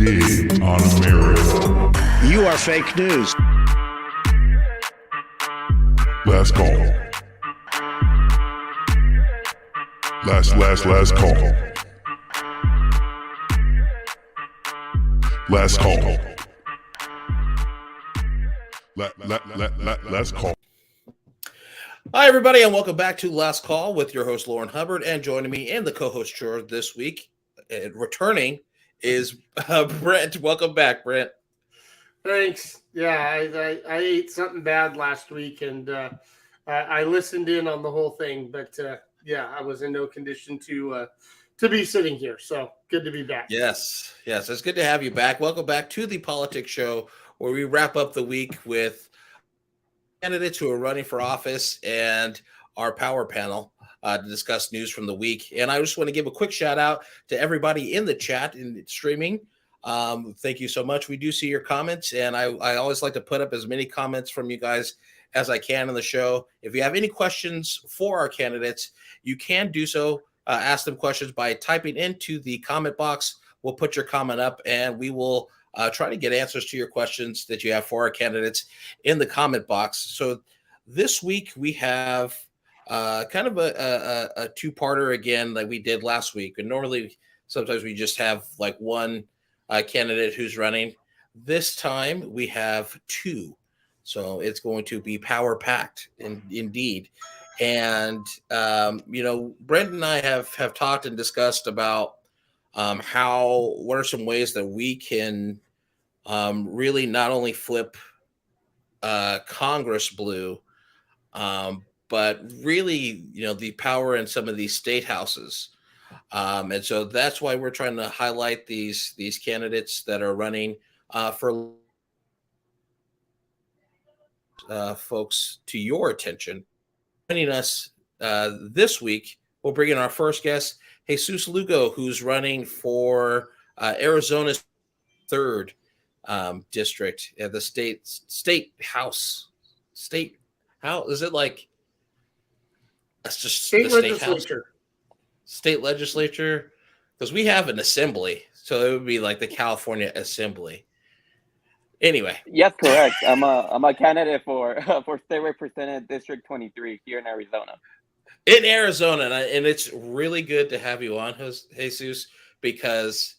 dig on America. You are fake news. Last call. Last call. Last call. Last call. Hi, everybody, and welcome back to Last Call with your host, Lourin Hubbard. And joining me in the co-host chair this week, returning, is Brent. Welcome back, Brent. Thanks. Yeah, I ate something bad last week, and I listened in on the whole thing. But yeah, I was in no condition to be sitting here. So good to be back. Yes, it's good to have you back. Welcome back to the Politics Show, where we wrap up the week with candidates who are running for office and our power panel to discuss news from the week. And I just want to give a quick shout out to everybody in the chat and streaming. Thank you so much. We do see your comments, and I always like to put up as many comments from you guys as I can in the show. If you have any questions for our candidates, you can do so. Ask them questions by typing into the comment box. We'll put your comment up, and we will try to get answers to your questions that you have for our candidates in the comment box. So this week we have kind of a two-parter again like we did last week. And normally sometimes we just have like one candidate who's running. This time we have two. So it's going to be power-packed indeed. And, Brent and I have talked and discussed about what are some ways that we can really not only flip Congress blue, but really, the power in some of these state houses. And so that's why we're trying to highlight these candidates that are running for folks to your attention. Joining us this week, we'll bring in our first guest, Jesus Lugo, who's running for Arizona's 3rd district at the state house. Is it like that's just state the legislature? State legislature, because we have an assembly, so it would be like the California Assembly. Anyway, yes, correct. I'm a candidate for state representative District 23 here in Arizona. And it's really good to have you on, Jesus, because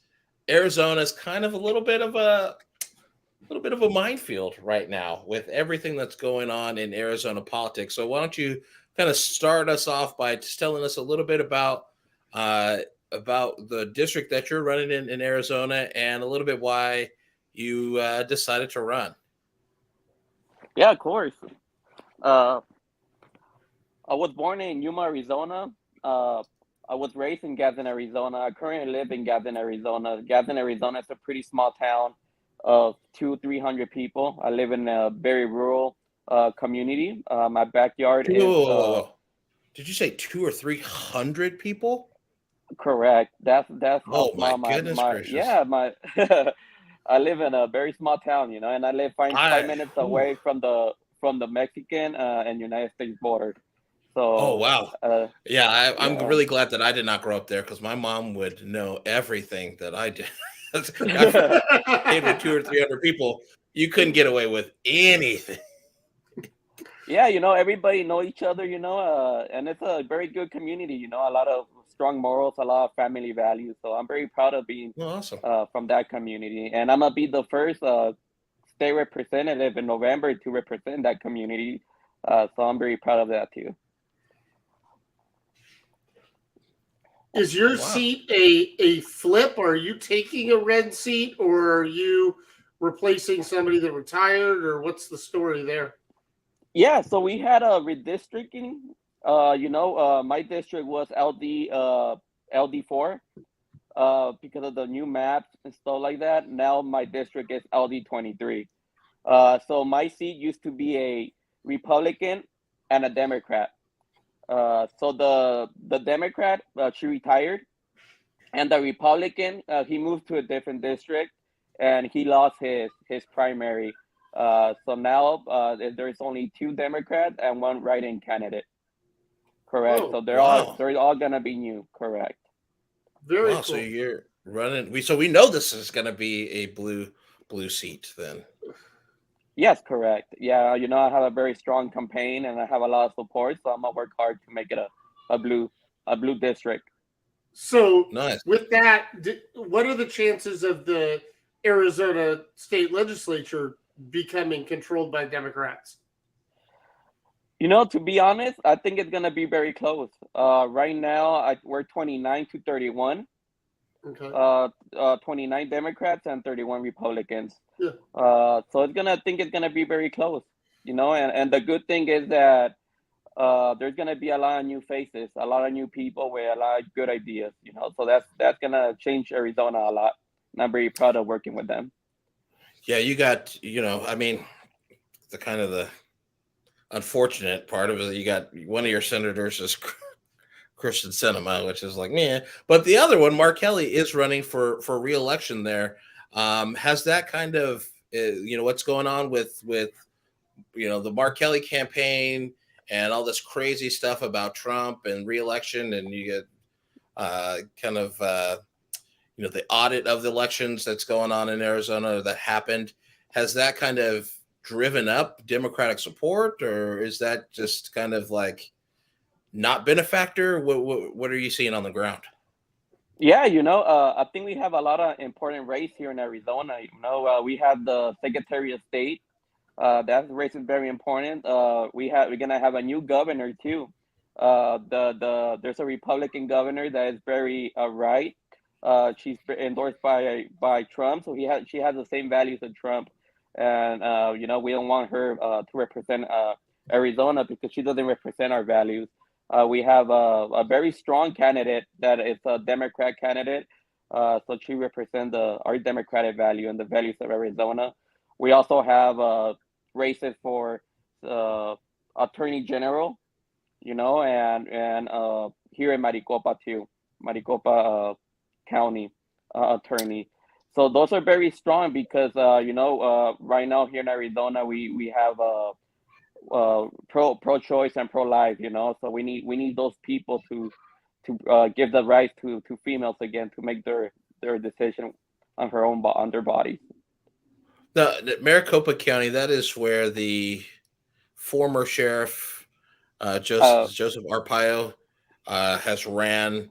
Arizona is kind of a little bit of a minefield right now with everything that's going on in Arizona politics. So why don't you kind of start us off by just telling us a little bit about the district that you're running in Arizona and a little bit why you decided to run. Yeah, of course. I was born in Yuma, Arizona. I was raised in Gadsden, Arizona. I currently live in Gadsden, Arizona. Gadsden, Arizona is a pretty small town of 200-300 people. I live in a very rural community. My backyard is. Did you say 200 or 300 people? Correct. That's. Oh my goodness gracious! Yeah, I live in a very small town, and I live five minutes away from the Mexican and United States border. So. Oh wow! I'm really glad that I did not grow up there because my mom would know everything that I did. With 200 or 300 people, you couldn't get away with anything. Yeah, everybody know each other, and it's a very good community, a lot of strong morals, a lot of family values. So I'm very proud of being awesome from that community. And I'm going to be the first state representative in November to represent that community. So I'm very proud of that too. Is your seat a flip? Or are you taking a red seat, or are you replacing somebody that retired, or what's the story there? Yeah, so we had a redistricting. My district was LD4 because of the new maps and stuff like that. Now my district is LD23. So my seat used to be a Republican and a Democrat. So the Democrat, she retired, and the Republican, he moved to a different district, and he lost his primary. So now there's only 2 Democrats and 1 write-in candidate. Correct. So they're all gonna be new. Correct. Very cool. So running. So we know this is going to be a blue seat then. Yes, correct. Yeah, I have a very strong campaign and I have a lot of support, so I'm gonna work hard to make it a blue district. So Nice. with that, what are the chances of the Arizona state legislature becoming controlled by Democrats? To be honest, I think it's gonna be very close. Right now, we're 29 to 31. Okay. 29 Democrats and 31 Republicans. Yeah. So I think it's gonna be very close. And the good thing is that there's gonna be a lot of new faces, a lot of new people with a lot of good ideas. So that's gonna change Arizona a lot. And I'm very proud of working with them. Yeah, you got, I mean, the kind of the unfortunate part of it, you got one of your senators is Christian Sinema, which is like, man. But the other one, Mark Kelly, is running for re-election there. Has that kind of, what's going on with the Mark Kelly campaign and all this crazy stuff about Trump and re-election, and you get the audit of the elections that's going on in Arizona that happened. Has that kind of driven up Democratic support, or is that just kind of like not been a factor? What are you seeing on the ground? Yeah, I think we have a lot of important race here in Arizona. We have the Secretary of State. That race is very important. We're gonna have a new governor too. There's a Republican governor that is very right. She's endorsed by Trump, so she has the same values as Trump, and we don't want her to represent Arizona because she doesn't represent our values. We have a very strong candidate that is a Democrat candidate, so she represents our democratic value and the values of Arizona. We also have races for Attorney General, and here in Maricopa too, Maricopa County Attorney. So those are very strong because right now here in Arizona we have pro-choice and pro-life, so we need those people to give the right to females again to make their decision on their bodies. The Maricopa County, that is where the former sheriff Joseph Arpaio has ran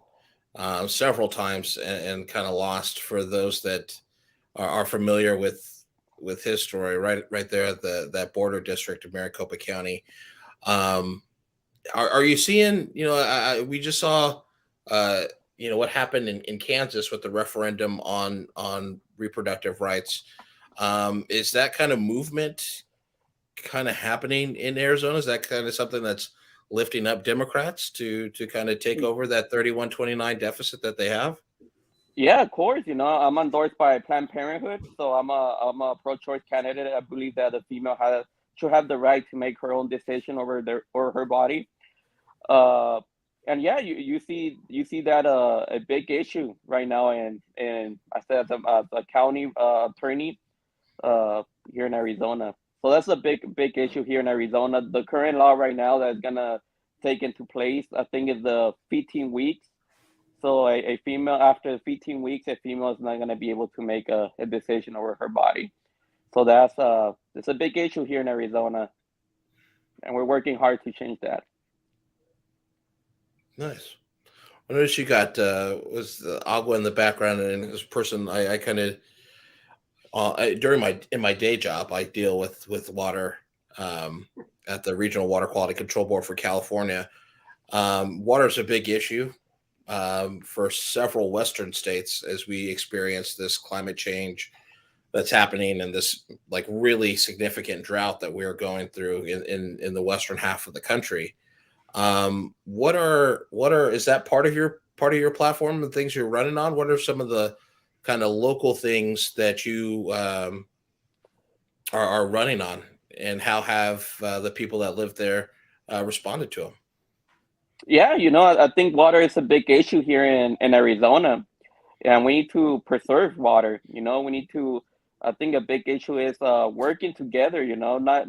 several times and kind of lost. For those that are familiar with his story, right there at that border district of Maricopa County. Are you seeing, we just saw what happened in Kansas with the referendum on reproductive rights. Is that kind of movement kind of happening in Arizona? Is that kind of something that's lifting up Democrats to kind of take over that 31-29 deficit that they have? Yeah, of course. I'm endorsed by Planned Parenthood, so I'm a pro-choice candidate. I believe that a female should have the right to make her own decision over her body. And yeah, you see that a big issue right now, and I said the county attorney here in Arizona. So that's a big issue here in Arizona. The current law right now that's gonna take into place, I think, is the 15 weeks. So a female, after 15 weeks, a female is not gonna be able to make a decision over her body. So it's a big issue here in Arizona, and we're working hard to change that. Nice. I noticed you got was the Agua in the background, and this person I kind of in my day job I deal with water at the Regional Water Quality Control Board for California. Water is a big issue for several Western states as we experience this climate change that's happening and this like really significant drought that we're going through in the western half of the country. Is that part of your platform, the things you're running on? What are some of the kind of local things that you are running on, and how have the people that live there responded to them? Yeah, I think water is a big issue here in Arizona, and we need to preserve water. We need to. I think a big issue is working together. Not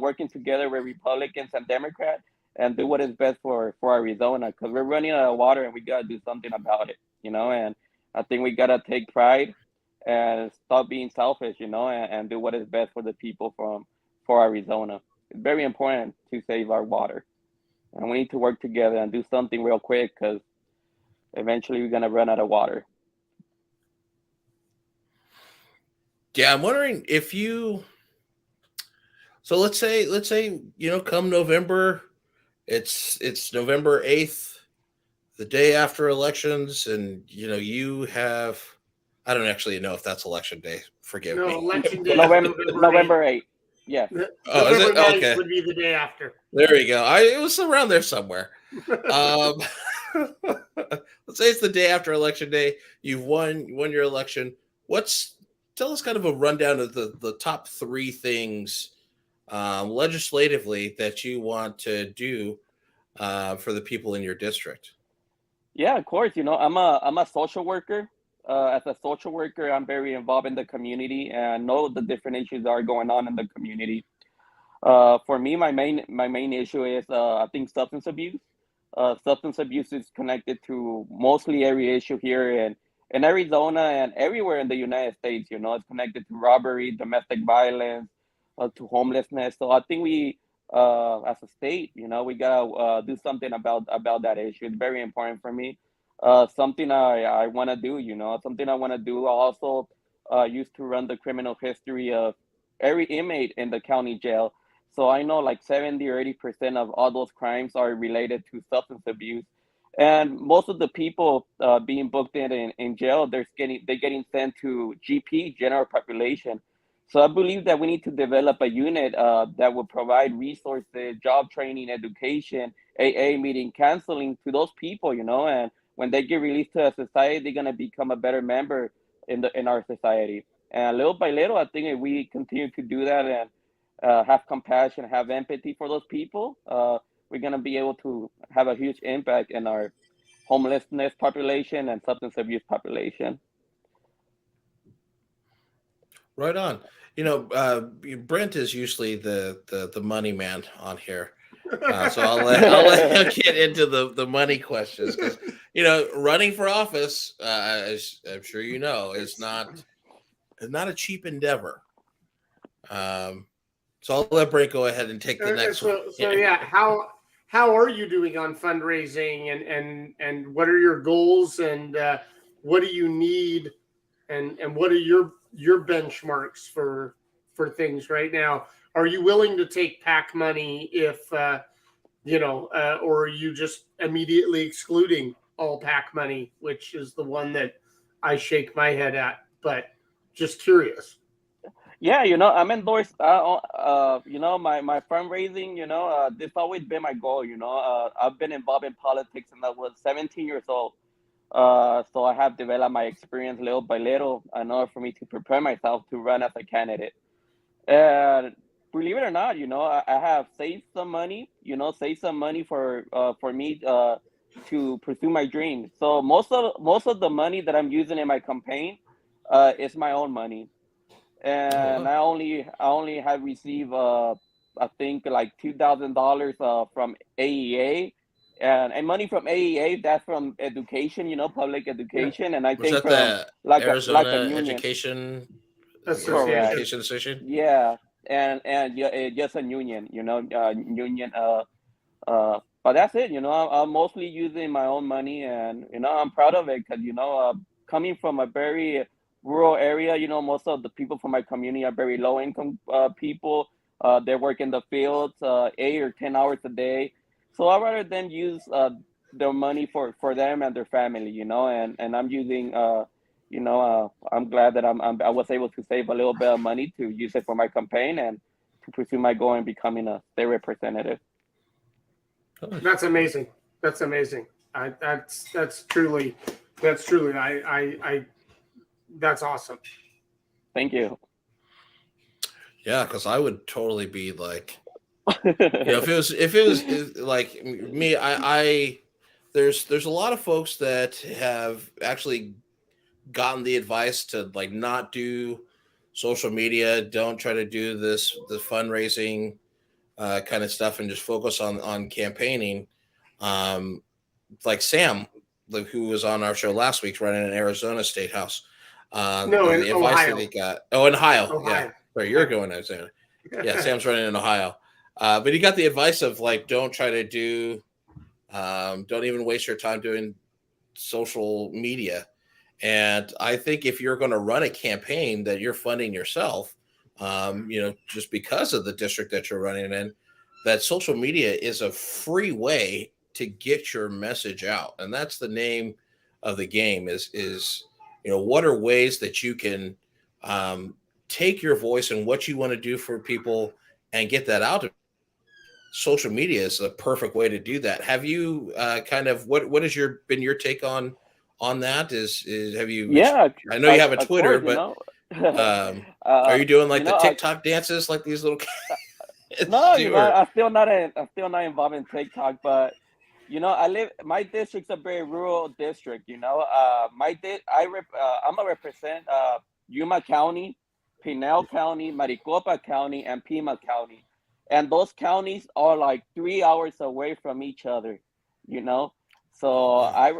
working together with Republicans and Democrats, and do what is best for Arizona, because we're running out of water and we gotta do something about it. And I think we gotta take pride and stop being selfish, and do what is best for the people for Arizona. It's very important to save our water, and we need to work together and do something real quick because eventually we're gonna run out of water. Yeah, I'm wondering if you. So let's say come November, it's November 8th, the day after elections, and you have. I don't actually know if that's election day. Forgive No, me. election day is November November 8th. November 8th. Yes. Oh, is November it? 9th Okay. would be the day after. There you go. It was around there somewhere. Um, let's say it's the day after election day. You've won your election. Tell us kind of a rundown of the top three things legislatively that you want to do for the people in your district. Yeah, of course. I'm a social worker. As a social worker, I'm very involved in the community and know the different issues that are going on in the community. For me, my main issue is I think substance abuse. Substance abuse is connected to mostly every issue here in Arizona and everywhere in the United States. It's connected to robbery, domestic violence, to homelessness. So I think we, as a state, we gotta do something about that issue. It's very important for me. Something I want to do. Something I want to do. I also used to run the criminal history of every inmate in the county jail. So I know like 70 or 80% of all those crimes are related to substance abuse. And most of the people being booked in jail, they're getting sent to GP, general population. So I believe that we need to develop a unit that will provide resources, job training, education, AA meeting, counseling to those people, and when they get released to a society, they're gonna become a better member in our society. And little by little, I think if we continue to do that and have compassion, have empathy for those people, we're going to be able to have a huge impact in our homelessness population and substance abuse population. Right on. Brent is usually the money man on here. So I'll let him get into the money questions because running for office, as I'm sure you know, is not a cheap endeavor. So I'll let Brent go ahead and take the next one. So yeah, how are you doing on fundraising and what are your goals and what do you need and what are your benchmarks for things right now? Are you willing to take PAC money if or are you just immediately excluding all PAC money, which is the one that I shake my head at, but just curious. Yeah, I'm endorsed. My fundraising. This always been my goal. I've been involved in politics since I was 17 years old. So I have developed my experience little by little in order for me to prepare myself to run as a candidate. And believe it or not, I have saved some money. For me to pursue my dream. So most of the money that I'm using in my campaign is my own money. And I only have received I think like $2,000 from AEA and money from AEA, that's from education, public education. Yeah. And I think that from the like Arizona a Education Association. Yeah, and just a union, union. But that's it. I'm mostly using my own money, and I'm proud of it because coming from a very rural area, most of the people from my community are very low income people. They work in the fields 8 or 10 hours a day. So I'd rather them use their money for them and their family, and I'm using, I'm glad that I was able to save a little bit of money to use it for my campaign and to pursue my goal in becoming a state representative. That's amazing. That's amazing. That's truly, that's awesome. Thank you. Yeah, because I would totally be like, if it was like me, I there's a lot of folks that have actually gotten the advice to like not do social media, don't try to do the fundraising kind of stuff, and just focus on campaigning. Like Sam, who was on our show last week, running in Arizona State House. No, in the advice Ohio. that he got. Oh, in Ohio. Ohio. Yeah. Sorry, you're going to Arizona. Yeah, Sam's running in Ohio. But he got the advice of like, don't try to do, don't even waste your time doing social media. And I think if you're going to run a campaign that you're funding yourself, just because of the district that you're running in, that social media is a free way to get your message out. And that's the name of the game is what are ways that you can take your voice and what you want to do for people and get that out. Social media is the perfect way to do that. Have you what has been your take on that? Have you? Yeah, I know you have a of Twitter, course, but are you doing like the TikTok dances like these little kids? No, I'm still not involved in TikTok, but my district's a very rural district. I'm a represent Yuma County, Pinal County, Maricopa County, and Pima County, and those counties are like 3 hours away from each other. So I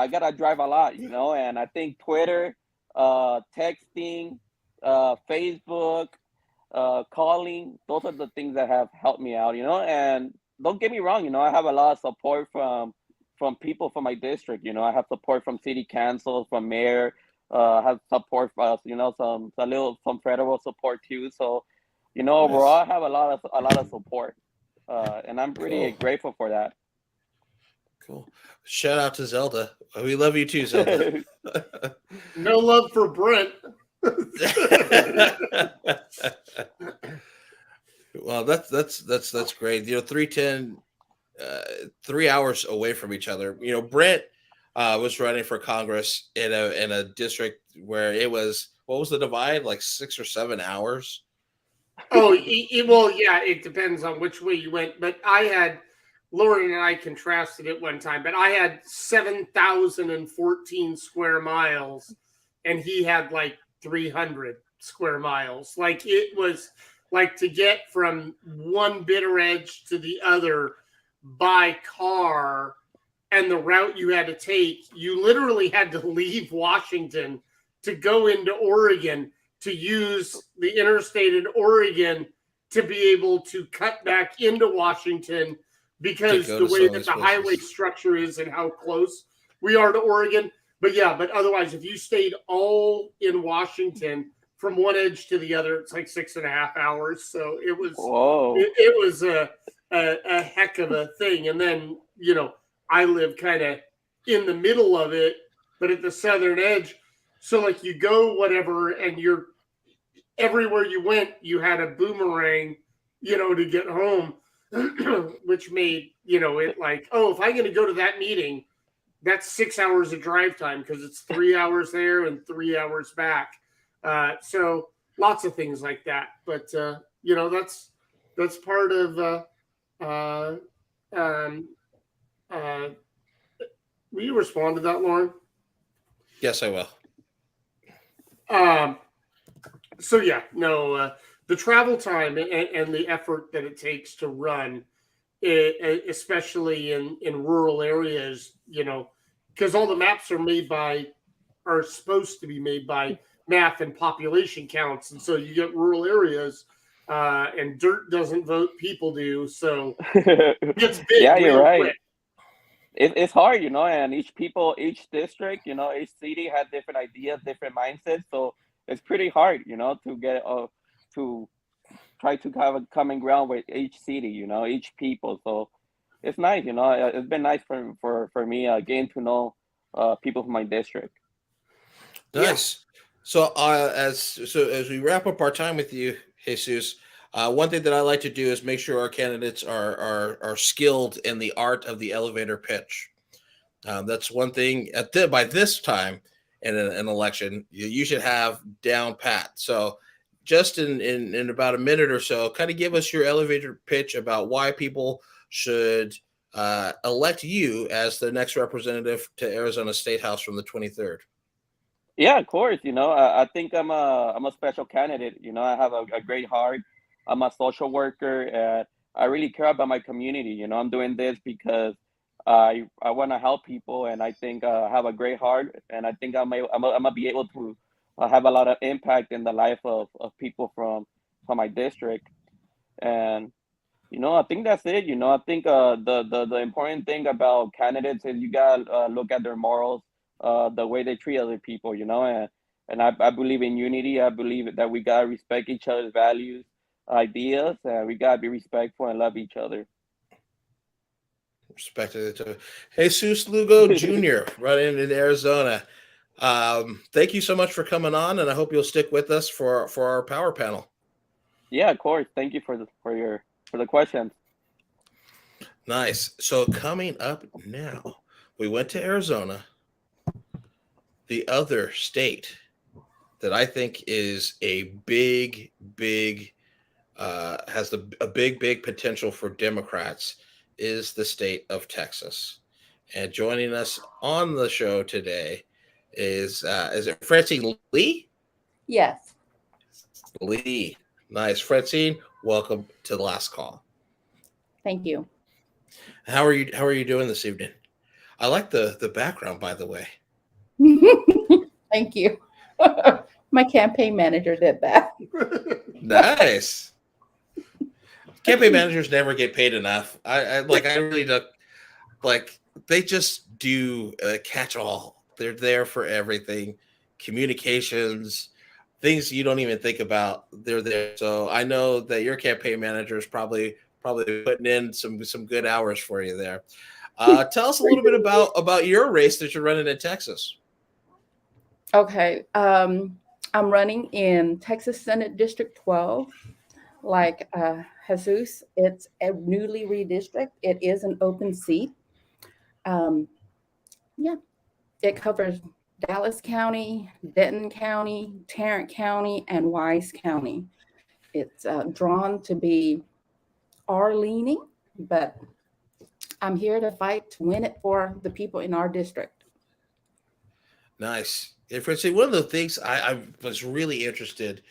gotta drive a lot. And I think Twitter, texting, Facebook, calling, those are the things that have helped me out. And don't get me wrong, I have a lot of support from people from my district. I have support from city council, from mayor, I have support from some federal support too. So, overall I have a lot of support. And I'm pretty grateful for that. Cool. Shout out to Zelda. We love you too, Zelda. No love for Brent. Well, that's great. 310, 3 hours away from each other. Brent was running for Congress in a district where it was, what was the divide? Like 6 or 7 hours. Oh, well, yeah, it depends on which way you went. But Lourin and I contrasted it one time, but I had 7,014 square miles and he had like 300 square miles. Like it was like to get from one bitter edge to the other by car, and the route you had to take, you literally had to leave Washington to go into Oregon to use the interstate in Oregon to be able to cut back into Washington, because the way that the highway structure is and how close we are to Oregon. But otherwise, if you stayed all in Washington from one edge to the other, it's like 6.5 hours. So it was, it was a heck of a thing. And then, I live kind of in the middle of it, but at the southern edge. So like you go whatever, and you're everywhere you went, you had a boomerang, to get home. Which made, it like, if I'm going to go to that meeting, that's 6 hours of drive time because it's 3 hours there and 3 hours back. So lots of things like that. But, that's part of, will you respond to that, Lourin? Yes, I will. The travel time and the effort that it takes to run, especially in rural areas, because all the maps are supposed to be made by math and population counts. And so you get rural areas and dirt doesn't vote, people do. So it gets big. Yeah, you're right. Quick. It's hard, and each district, each city has different ideas, different mindsets. So it's pretty hard, to get to try to have a common ground with each city, each people. So it's nice, it's been nice for me getting to know people from my district. Nice. So as we wrap up our time with you, Jesus, one thing that I like to do is make sure our candidates are skilled in the art of the elevator pitch. That's one thing by this time in an election you should have down pat. So just in about a minute or so, kind of give us your elevator pitch about why people should elect you as the next representative to Arizona State House from the 23rd. Yeah, of course. I think I'm a special candidate. I have a great heart. I'm a social worker, and I really care about my community. I'm doing this because I want to help people, and I think I have a great heart, and I think I'm gonna be able to have a lot of impact in the life of people from my district. And I think that's it. I think the important thing about candidates is you gotta look at their morals, the way they treat other people. And I believe in unity. I believe that we gotta respect each other's values, ideas, and we gotta be respectful and love each other. Respected to Jesus Lugo Jr. running in Arizona. Thank you so much for coming on, and I hope you'll stick with us for our power panel. Yeah, of course. Thank you for the questions. Nice. So coming up now, we went to Arizona, the other state that I think is a big has a big potential for Democrats is the state of Texas. And joining us on the show today is it Francine Ly? Yes. Lee. Nice. Francine, welcome to the last call. Thank you. How are you doing this evening? I like the background, by the way. Thank you. My campaign manager did that. Nice. Campaign managers never get paid enough. I really don't like. They just do catch all. They're there for everything, communications, things you don't even think about. They're there. So I know that your campaign manager is probably putting in some good hours for you there. Tell us a little bit about your race that you're running in Texas. Okay. I'm running in Texas Senate District 12. Like Jesus, it's a newly redistricted. It is an open seat. Yeah, it covers Dallas County, Denton County, Tarrant County, and Wise County. It's drawn to be R-leaning, but I'm here to fight to win it for the people in our district. Nice. And Francine, one of the things I was really interested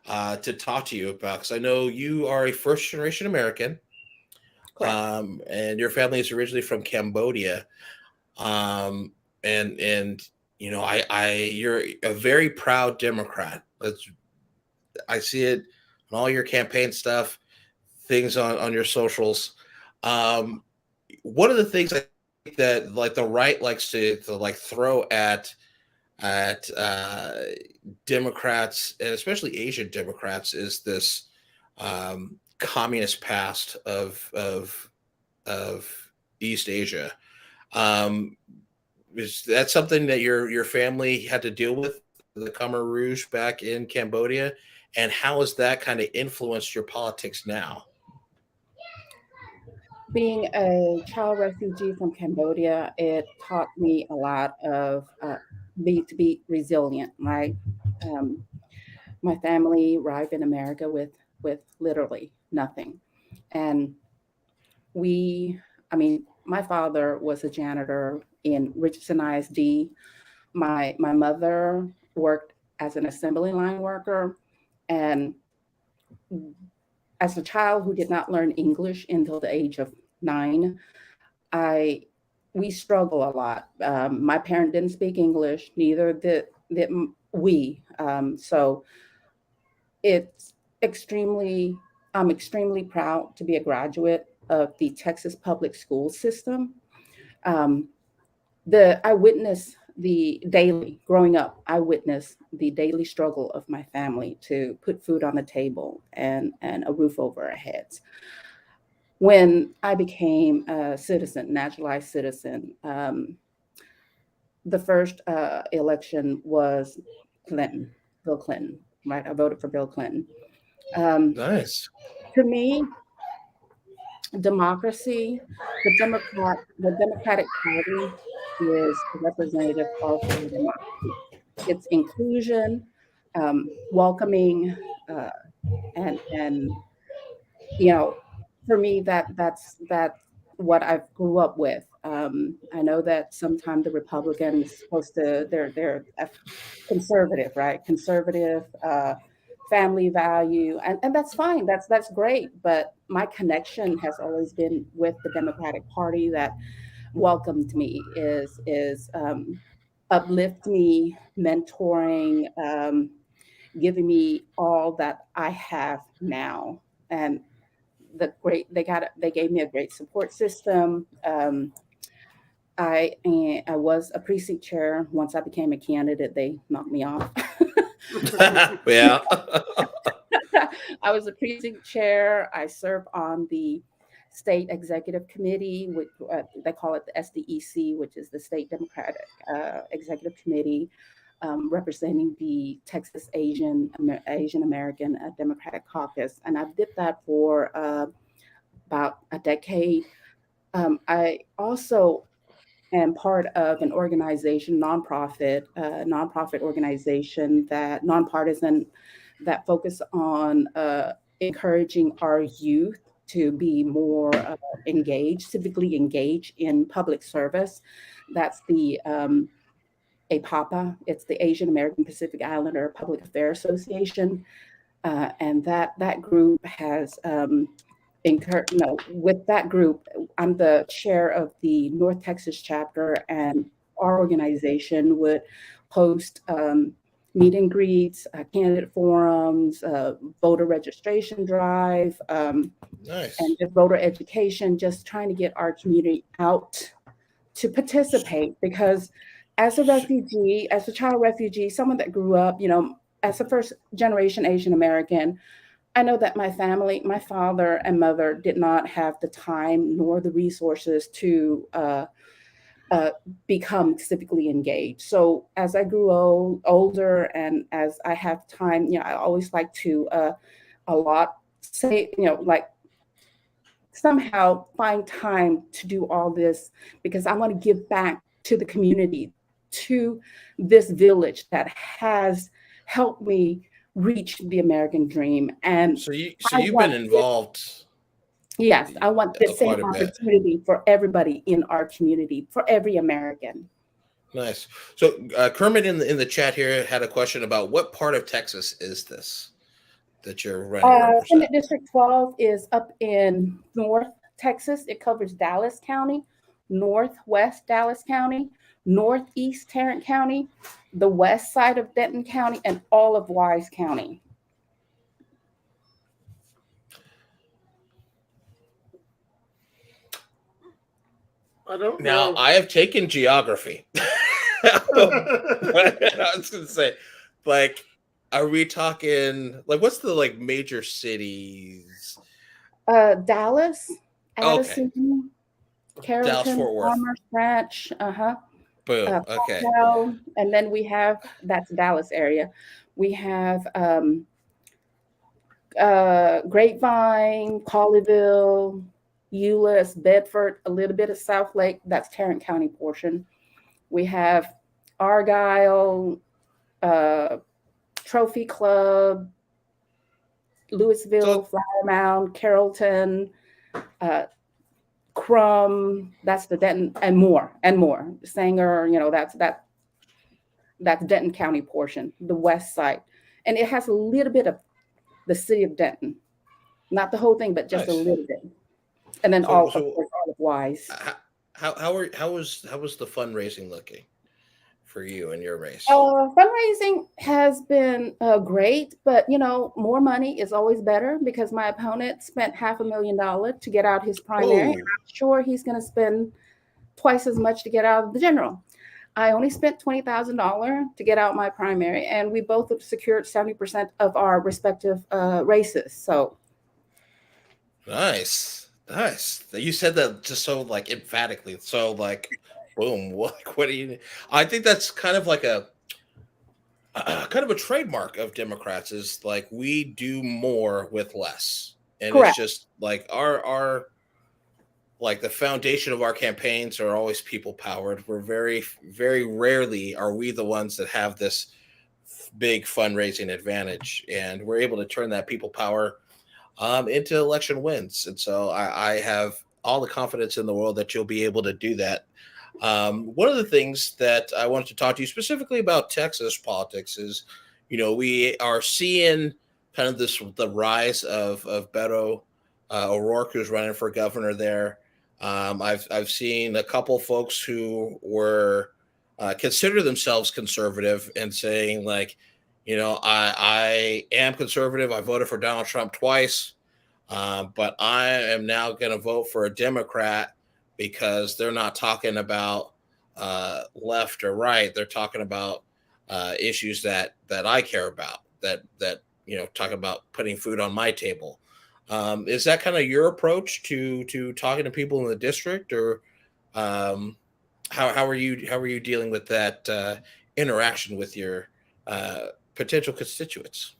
to talk to you about, because I know you are a first generation American, and your family is originally from Cambodia, and you're a very proud Democrat. I see it on all your campaign stuff, things on your socials. One of the things I think that like the right likes to like throw at Democrats, and especially Asian Democrats, is this communist past of East Asia. Is that something that your family had to deal with, the Khmer Rouge back in Cambodia, and how has that kind of influenced your politics now? Being a child refugee from Cambodia, it taught me a lot of to be resilient, right? My family arrived in America with literally nothing. And my father was a janitor in Richardson ISD. My mother worked as an assembly line worker. And as a child who did not learn English until the age of 9, we struggle a lot. My parent didn't speak English, neither did we. So I'm extremely proud to be a graduate of the Texas public school system. Growing up, I witnessed the daily struggle of my family to put food on the table and a roof over our heads. When I became a citizen, naturalized citizen, the first election was Bill Clinton, right? I voted for Bill Clinton. Nice. To me, democracy, the Democratic Party is a representative of democracy. It's inclusion, welcoming, and for me, that's what I grew up with. I know that sometimes the Republicans they're conservative, right? Conservative, family value, and that's fine. That's great. But my connection has always been with the Democratic Party. That welcomed me, is uplift me, mentoring, giving me all that I have now. And they gave me a great support system. I was a precinct chair. Once I became a candidate, they knocked me off. Yeah. I was a precinct chair. I served on the state executive committee, which they call it the SDEC, which is the state Democratic executive committee, representing the Texas Asian American Democratic Caucus, and I did that for about a decade. I also am part of an organization, nonprofit organization that nonpartisan that focus on encouraging our youth to be more engaged, civically engaged in public service. That's the APAPA. It's the Asian American Pacific Islander Public Affairs Association, and that group has with that group, I'm the chair of the North Texas chapter, and our organization would host meet and greets, candidate forums, voter registration drive, Nice. and just voter education, just trying to get our community out to participate. Because as a refugee, as a child refugee, someone that grew up, as a first generation Asian American, I know that my family, my father and mother did not have the time nor the resources to become civically engaged. So as I grew older and as I have time, I always like to like somehow find time to do all this, because I want to give back to the community, to this village that has helped me reach the American dream. And So you've been involved. Yes, I want the same quite a bit. opportunity for everybody in our community, for every American. Nice. So Kermit in the chat here had a question about what part of Texas is this that you're running to represent? Senate District 12 is up in North Texas. It covers Dallas County, Northwest Dallas County, Northeast Tarrant County, the west side of Denton County, and all of Wise County. I don't Now, know. I have taken geography. I was going to say, like, are we talking, like, what's the, like, major cities? Dallas, Addison, Carrollton, Dallas, Fort Worth. Farmers Branch, Boom. Okay. Powell, and then we have, that's Dallas area. We have Grapevine, Colleyville, Euless, Bedford, a little bit of South Lake. That's Tarrant County portion. We have Argyle, Trophy Club, Louisville, Flower Mound, Carrollton, Crum, that's the Denton, and more. Sanger, that's Denton County portion, the west side. And it has a little bit of the city of Denton. Not the whole thing, but just Nice. a little bit. And then of course, all of Wise. How was the fundraising looking for you and your race? Fundraising has been great, but more money is always better, because my opponent spent $500,000 to get out his primary. I'm sure he's going to spend twice as much to get out of the general. I only spent $20,000 to get out my primary, and we both have secured 70% of our respective races. So nice. You said that just so like emphatically. So like, boom. What do you? I think that's kind of like a trademark of Democrats, is like we do more with less, and correct. It's just like our like the foundation of our campaigns are always people powered. We're very, very rarely are we the ones that have this big fundraising advantage, and we're able to turn that people power into election wins. And so I have all the confidence in the world that you'll be able to do that. One of the things that I wanted to talk to you specifically about Texas politics is, we are seeing kind of the rise of Beto O'Rourke, who's running for governor there. I've seen a couple folks who were consider themselves conservative and saying like, I am conservative. I voted for Donald Trump twice, but I am now going to vote for a Democrat because they're not talking about left or right. They're talking about issues that I care about. That talking about putting food on my table. Is that kind of your approach to talking to people in the district, or how are you dealing with that interaction with your potential constituents?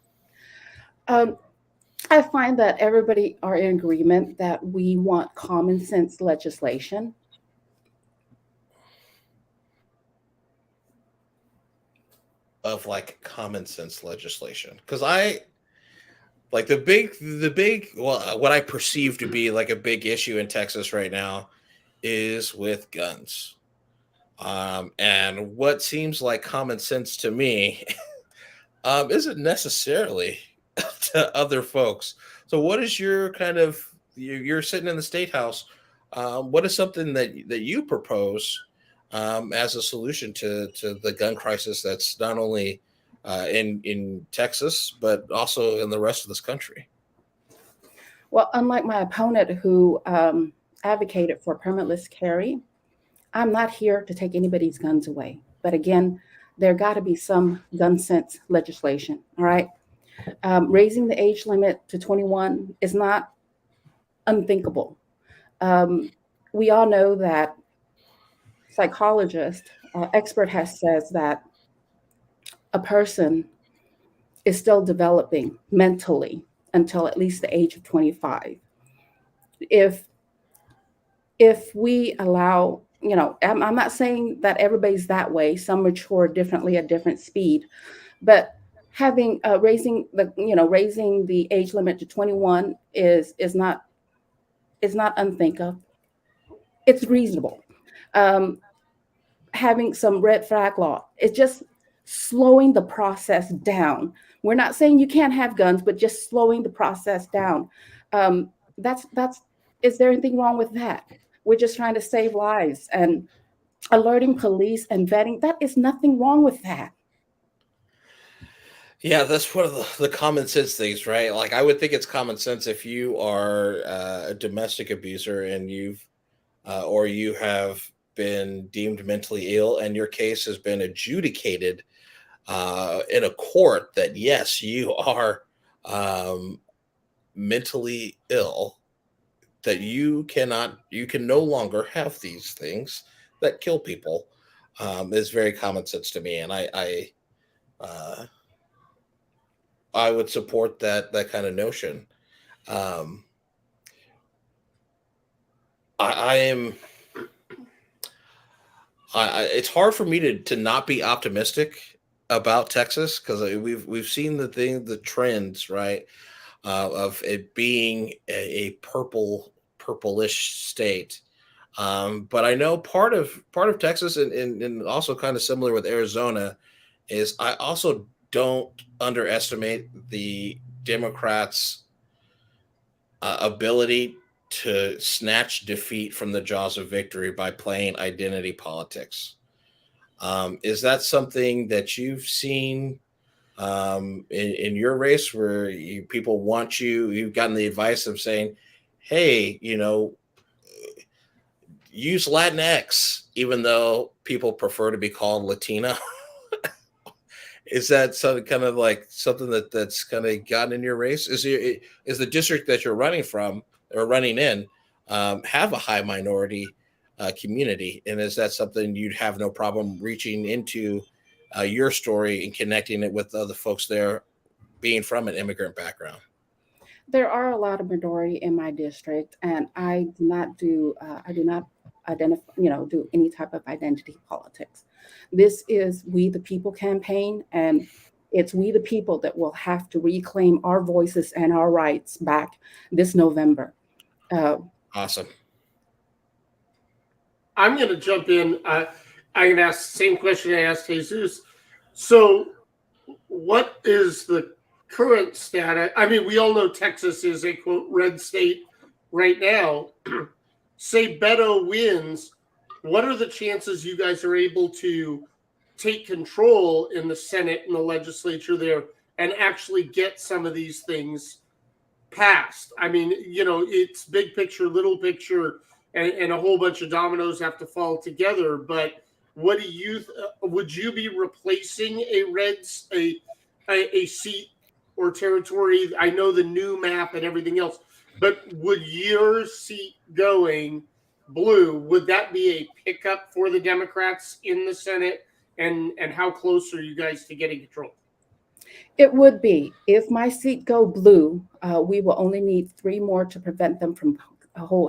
I find that everybody are in agreement that we want common sense legislation. Of like common sense legislation, because I like the big well, what I perceive to be like a big issue in Texas right now is with guns. And what seems like common sense to me isn't necessarily to other folks. So, what is your kind of you're sitting in the state house? What is something that you propose as a solution to the gun crisis that's not only in Texas but also in the rest of this country? Well, unlike my opponent who advocated for permitless carry, I'm not here to take anybody's guns away. But again, there got to be some gun sense legislation. All right. Raising the age limit to 21 is not unthinkable. We all know that psychologist, expert has says that a person is still developing mentally until at least the age of 25. If we allow, I'm not saying that everybody's that way. Some mature differently at different speed, but having raising the age limit to 21 is not unthinkable. It's reasonable. Having some red flag law, it's just slowing the process down. We're not saying you can't have guns, but just slowing the process down. That's is there anything wrong with that? We're just trying to save lives, and alerting police and vetting, that is nothing wrong with that. Yeah, that's one of the common sense things, right? Like I would think it's common sense if you are a domestic abuser and or you have been deemed mentally ill and your case has been adjudicated in a court that yes, you are mentally ill, that you can no longer have these things that kill people, is very common sense to me, and I would support that kind of notion. It's hard for me to not be optimistic about Texas, because we've seen the trends, right, of it being a purplish state. But I know part of Texas and also kind of similar with Arizona is I also don't underestimate the Democrats' ability to snatch defeat from the jaws of victory by playing identity politics. Is that something that you've seen in your race, where people want you've gotten the advice of saying, hey, use Latinx, even though people prefer to be called Latino? Is that kind of like something that's kind of gotten in your race? Is the district that you're running from or running in have a high minority community, and is that something you'd have no problem reaching into your story and connecting it with other folks there, being from an immigrant background? There are a lot of minority in my district, and I do not identify, do any type of identity politics. This is We the People campaign, and it's we the people that will have to reclaim our voices and our rights back this November. Awesome. I'm going to jump in. I'm going to ask the same question I asked Jesus. So what is the current status? I mean, we all know Texas is a, quote, red state right now. say Beto wins, what are the chances you guys are able to take control in the Senate and the legislature there and actually get some of these things passed? I mean, it's big picture, little picture, and a whole bunch of dominoes have to fall together. But what do you would you be replacing a seat or territory? I know the new map and everything else, but would your seat going blue, would that be a pickup for the Democrats in the Senate? And how close are you guys to getting control? It would be. If my seat go blue, we will only need 3 more to prevent them from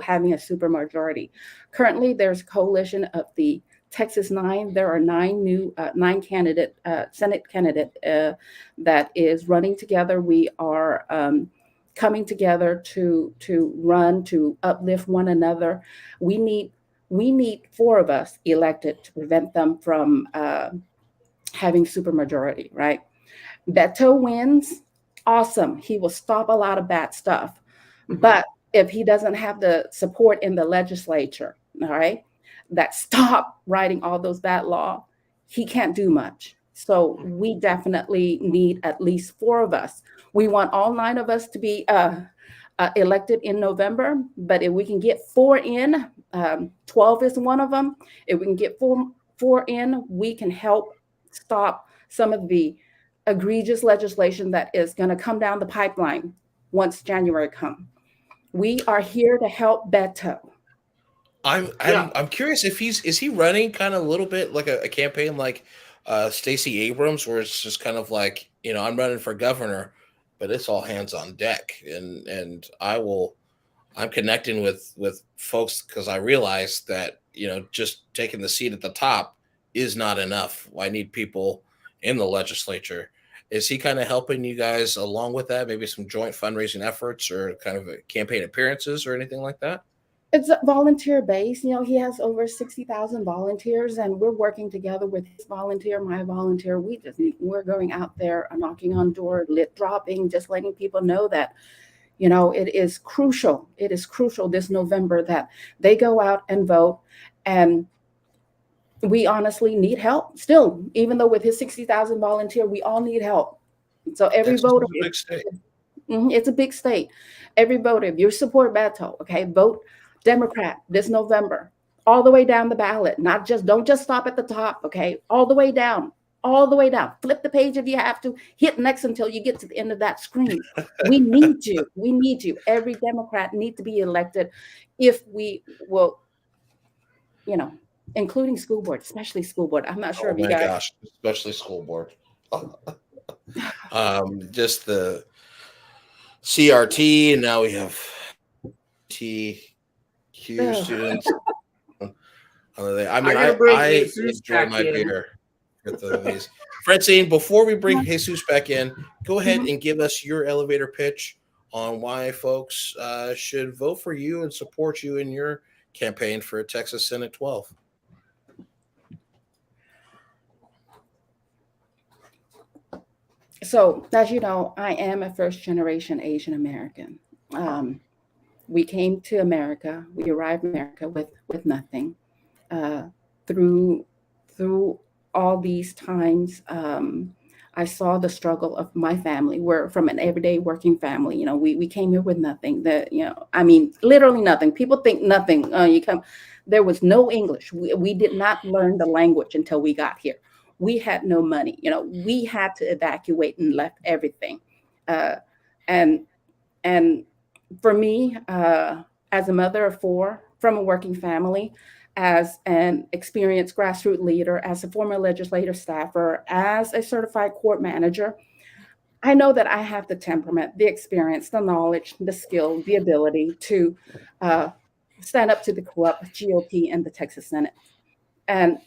having a supermajority. Currently, there's a coalition of the Texas 9. There are 9 candidate, Senate candidate that is running together. We are coming together to run, to uplift one another. We need 4 of us elected to prevent them from having supermajority, right? Beto wins, awesome. He will stop a lot of bad stuff. Mm-hmm. But if he doesn't have the support in the legislature, all right, that stop writing all those bad laws, he can't do much. So we definitely need at least 4 of us. We want all 9 of us to be elected in November, but if we can get 4 in, 12 is one of them. If we can get 4 in, we can help stop some of the egregious legislation that is going to come down the pipeline once January comes. We are here to help Beto. I'm curious if is he running kind of a little bit like a campaign like Stacey Abrams, where it's just kind of like, I'm running for governor, but it's all hands on deck, and I'm connecting with folks because I realize that just taking the seat at the top is not enough. I need people in the legislature. Is he kind of helping you guys along with that? Maybe some joint fundraising efforts or kind of campaign appearances or anything like that? It's a volunteer base. He has over 60,000 volunteers, and we're working together with his volunteer, my volunteer. We're going out there, knocking on doors, lit dropping, just letting people know that, it is crucial. It is crucial this November that they go out and vote. And we honestly need help still, even though with his 60,000 volunteer, we all need help. So every voter, it's a big state. Every voter, if you support Beto, okay, vote Democrat this November, all the way down the ballot. Don't just stop at the top, okay, all the way down. Flip the page if you have to. Hit next until you get to the end of that screen. We need you. We need you. Every Democrat needs to be elected if we will, including school board, especially school board. I'm not sure if you guys. Gosh, especially school board. Just the CRT, and now we have TQ students. I enjoy my beer with these. Francine, before we bring Jesus back in, go ahead and give us your elevator pitch on why folks should vote for you and support you in your campaign for Texas Senate 12. So, as you know, I am a first-generation Asian American. We came to America. We arrived in America with nothing. Through all these times, I saw the struggle of my family. We're from an everyday working family. We came here with nothing. Literally nothing. People think nothing. There was no English. We did not learn the language until we got here. We had no money. We had to evacuate and left everything. And for me, as a mother of 4 from a working family, as an experienced grassroots leader, as a former legislative staffer, as a certified court manager, I know that I have the temperament, the experience, the knowledge, the skill, the ability to stand up to the corrupt GOP and the Texas Senate. And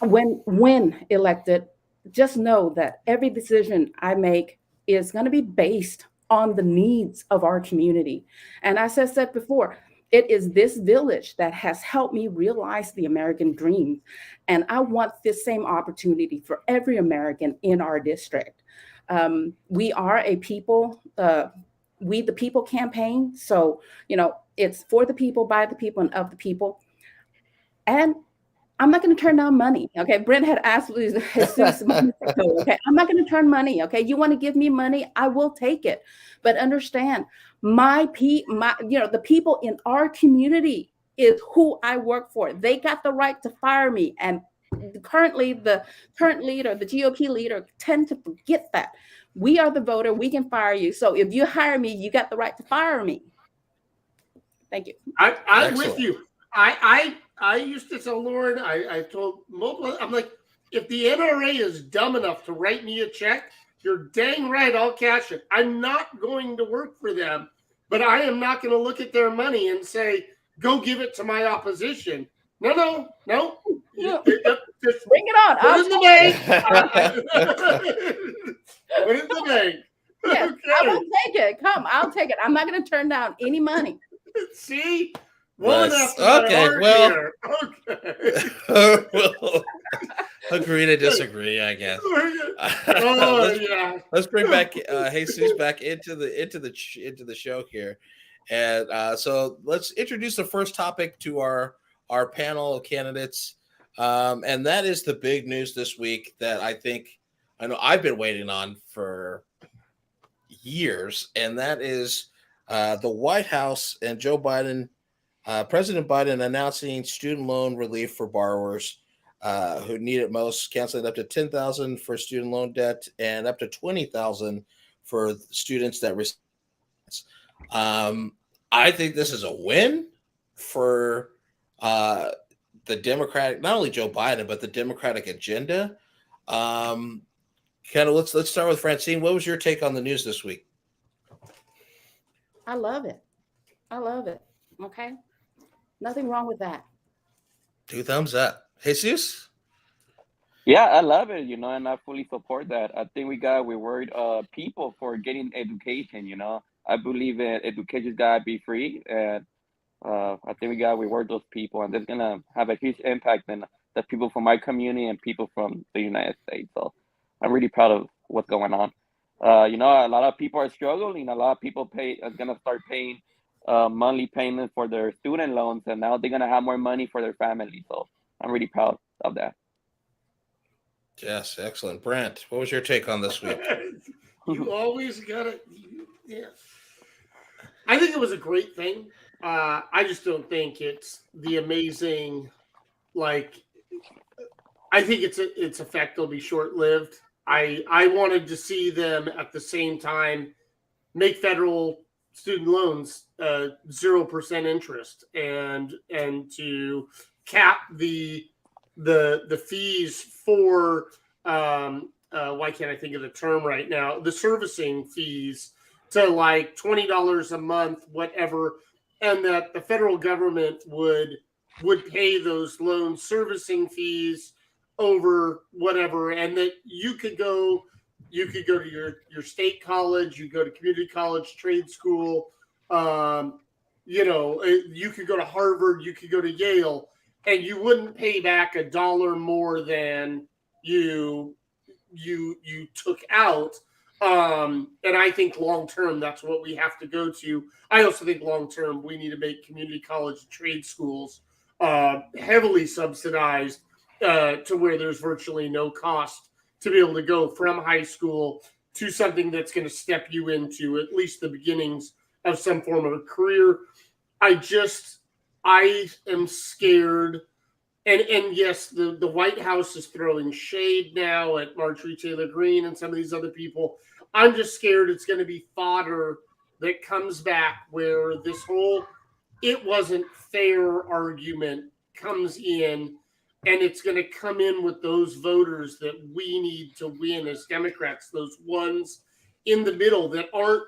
when elected, just know that every decision I make is going to be based on the needs of our community. And as I said before, it is this village that has helped me realize the American dream. And I want this same opportunity for every American in our district. We are a people, we the people campaign. So, It's for the people, by the people, and of the people. And I'm not going to turn down money. Okay. Brent had asked Jesus moments ago. Okay. I'm not going to turn money. Okay. You want to give me money? I will take it. But understand, the people in our community is who I work for. They got the right to fire me. And currently the current leader, the GOP leader, tend to forget that. We are the voter. We can fire you. So if you hire me, you got the right to fire me. Thank you. I'm with you. I used to tell Lourin, I told multiple, I'm like, if the NRA is dumb enough to write me a check, you're dang right, I'll cash it. I'm not going to work for them, but I am not going to look at their money and say, go give it to my opposition. No. Yeah. Just Bring it on. put it in the bank. Put it in the bank. Yes, Okay. I will take it. Come, I'll take it. I'm not going to turn down any money. See? Woman Yes. after my Okay, heart well. here. Okay. We'll agree to disagree, I guess. Oh, yeah. Let's bring back Jesus back into the show here, and so let's introduce the first topic to our panel of candidates, and that is the big news this week that I know I've been waiting on for years, and that is the White House and Joe Biden. President Biden announcing student loan relief for borrowers who need it most, canceling up to $10,000 for student loan debt and up to $20,000 for students that receive. I think this is a win for the Democratic, not only Joe Biden, but the Democratic agenda. Let's start with Francine. What was your take on the news this week? I love it. Okay. Nothing wrong with that. 2 thumbs up. Jesus? Yeah, I love it, and I fully support that. I think we got reward people for getting education, I believe that education's got to be free, and I think we got to reward those people, and that's going to have a huge impact on the people from my community and people from the United States. So I'm really proud of what's going on. A lot of people are struggling. A lot of people are going to start paying monthly payments for their student loans, and now they're going to have more money for their family. So I'm really proud of that. Yes, excellent. Brent, what was your take on this week? You always got it. Yeah. I think it was a great thing. I just don't think it's the amazing, I think its effect will be short-lived. I wanted to see them at the same time make federal student loans 0% interest and to cap the fees for why can't I think of the term right now, the servicing fees to like $20 a month, whatever, and that the federal government would pay those loan servicing fees over whatever, and that you could go to your state college, you go to community college, trade school, you could go to Harvard, you could go to Yale, and you wouldn't pay back $1 more than you took out. And I think long term, that's what we have to go to. I also think long term, we need to make community college and trade schools heavily subsidized to where there's virtually no cost to be able to go from high school to something that's going to step you into at least the beginnings of some form of a career. I am scared. And yes, the White House is throwing shade now at Marjorie Taylor Greene and some of these other people. I'm just scared it's going to be fodder that comes back where this whole "it wasn't fair" argument comes in, and it's going to come in with those voters that we need to win as Democrats, those ones in the middle that aren't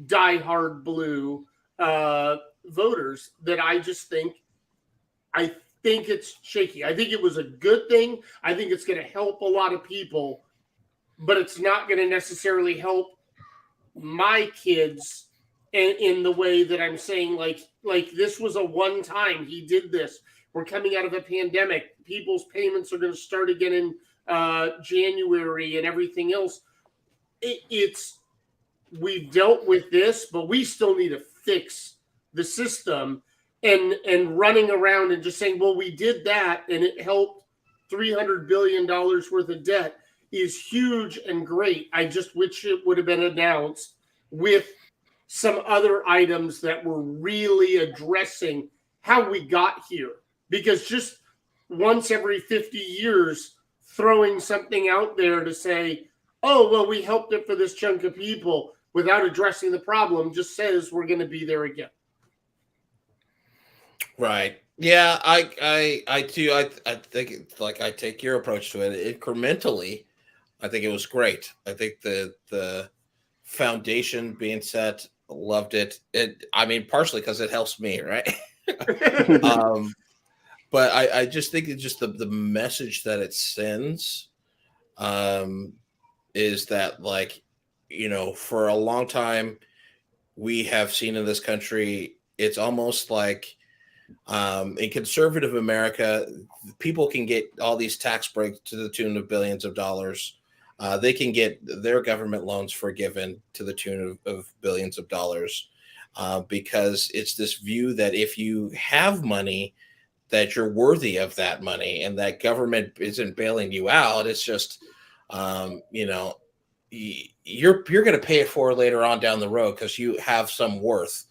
diehard blue voters that I think it's shaky. I think it was a good thing. I think it's going to help a lot of people, but it's not going to necessarily help my kids in the way that I'm saying, like this was a one time. He did this. We're coming out of a pandemic. People's payments are going to start again in January and everything else. We've dealt with this, but we still need to fix the system and running around and just saying, well, we did that and it helped $300 billion worth of debt is huge and great. I just wish it would have been announced with some other items that were really addressing how we got here. Because just once every 50 years, throwing something out there to say, oh, well, we helped it for this chunk of people without addressing the problem just says we're going to be there again. Right. Yeah, I too. I think it's like I take your approach to it incrementally. I think it was great. I think the foundation being set, loved it. I mean, partially because it helps me, right? But I just think it's just the message that it sends is that, like, you know, for a long time we have seen in this country, it's almost like in conservative America, people can get all these tax breaks to the tune of billions of dollars. They can get their government loans forgiven to the tune of billions of dollars because it's this view that if you have money, that you're worthy of that money and that government isn't bailing you out. It's just, you know, you're going to pay it for later on down the road because you have some worth.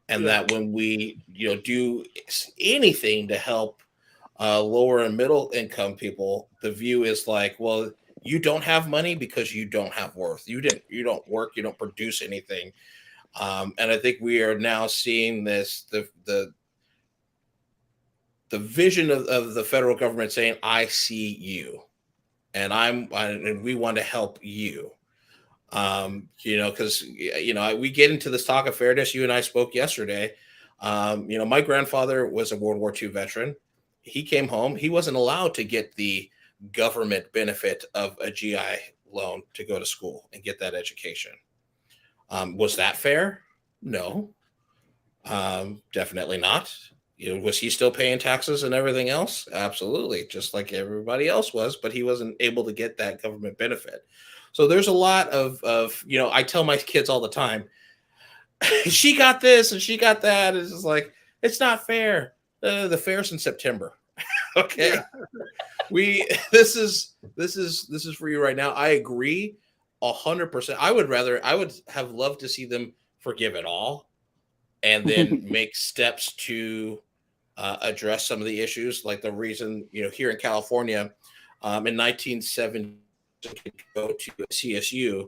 And that when we, you know, do anything to help lower and middle income people, the view is like, well, you don't have money because you don't have worth. You don't work, you don't produce anything. And I think we are now seeing this, the vision of the federal government saying, I see you and we want to help you. You know, because, you know, we get into this talk of fairness. You and I spoke yesterday. You know, my grandfather was a World War II veteran. He came home. He wasn't allowed to get the government benefit of a GI loan to go to school and get that education. Was that fair? No, definitely not. You know, was he still paying taxes and everything else? Absolutely, just like everybody else was, but he wasn't able to get that government benefit. So there's a lot of, you know, I tell my kids all the time, she got this and she got that. It's just like, it's not fair. The fair's in September. Okay. Yeah. This is for you right now. I agree 100%. I would have loved to see them forgive it all and then make steps to address some of the issues. Like the reason, you know, here in California, in 1970, could go to CSU,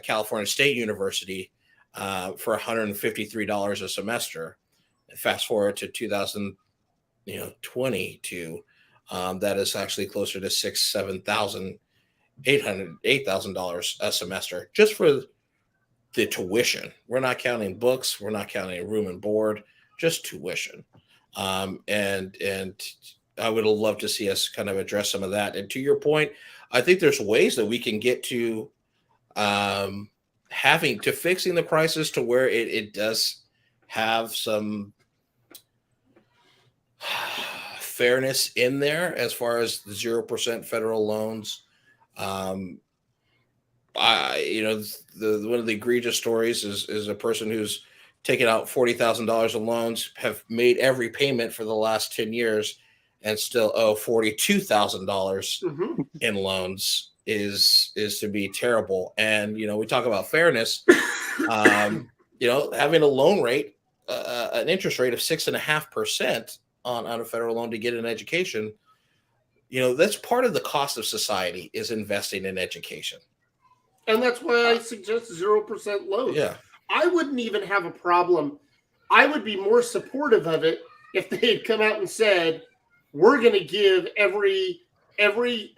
California State University, for $153 a semester. Fast forward to 2022, that is actually closer to $8,000 a semester just for the tuition. We're not counting books, we're not counting room and board, just tuition. And I would have loved to see us kind of address some of that. And to your point, I think there's ways that we can get to fixing the crisis to where it does have some fairness in there as far as the 0% federal loans. You know, one of the egregious stories is a person who's taken out $40,000 of loans, have made every payment for the last 10 years, and still owe $42,000 in loans is to be terrible. And, you know, we talk about fairness, you know, having a loan rate, an interest rate of 6.5% on a federal loan to get an education, you know, that's part of the cost of society is investing in education. And that's why I suggest 0% loans. Yeah. I wouldn't even have a problem. I would be more supportive of it if they had come out and said, we're going to give every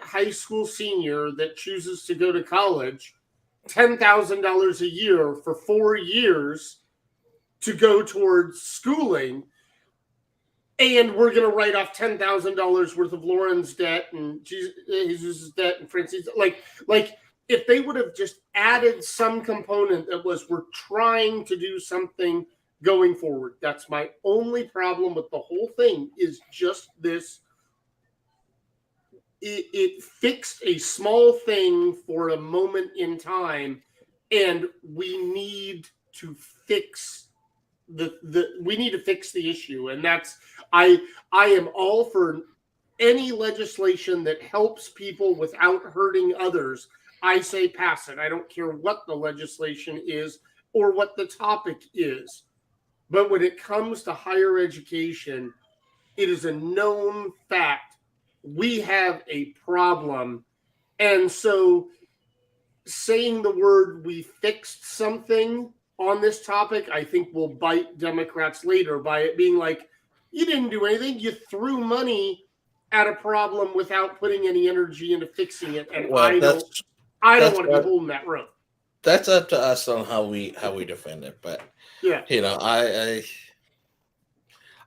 high school senior that chooses to go to college $10,000 a year for 4 years to go towards schooling. And we're going to write off $10,000 worth of Lourin's debt and Jesus' debt and Francine's. Like if they would have just added some component that was, we're trying to do something going forward. That's my only problem with the whole thing is just this. It fixed a small thing for a moment in time, and we need to fix we need to fix the issue, and that's I am all for any legislation that helps people without hurting others. I say pass it. I don't care what the legislation is or what the topic is. But when it comes to higher education, it is a known fact we have a problem. And so saying the word "we fixed something" on this topic, I think will bite Democrats later by it being like, you didn't do anything. You threw money at a problem without putting any energy into fixing it. And Well, I don't want to be holding that rope. That's up to us on how we defend it. But yeah,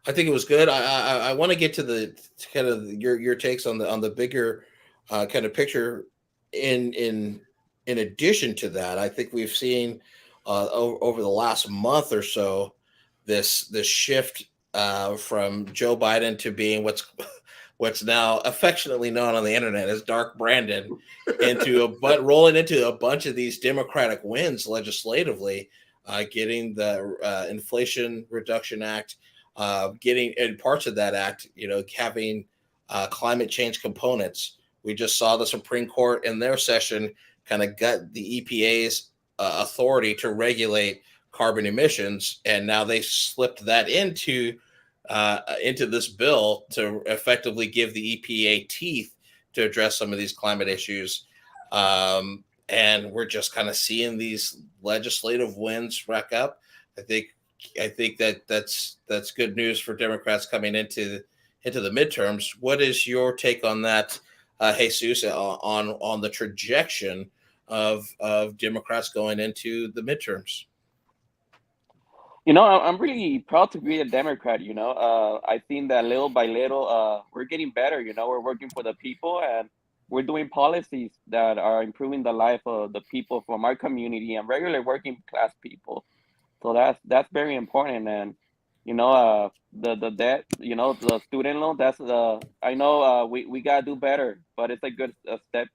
I think it was good. I want to get to the kind of your takes on the bigger kind of picture. In addition to that, I think we've seen over the last month or so this shift from Joe Biden to being what's now affectionately known on the internet as Dark Brandon, rolling into a bunch of these Democratic wins legislatively, getting the Inflation Reduction Act, getting in parts of that act, having climate change components. We just saw the Supreme Court in their session kind of gut the EPA's authority to regulate carbon emissions, and now they slipped that into this bill to effectively give the EPA teeth to address some of these climate issues. And we're just kind of seeing these legislative wins rack up. I think that's good news for Democrats coming into the midterms. What is your take on that, Jesus, on the trajectory of Democrats going into the midterms? I'm really proud to be a Democrat. I think that little by little, we're getting better. We're working for the people, and we're doing policies that are improving the life of the people from our community and regular working class people. So that's very important. And the debt, the student loan. I know we gotta do better, but it's a good step.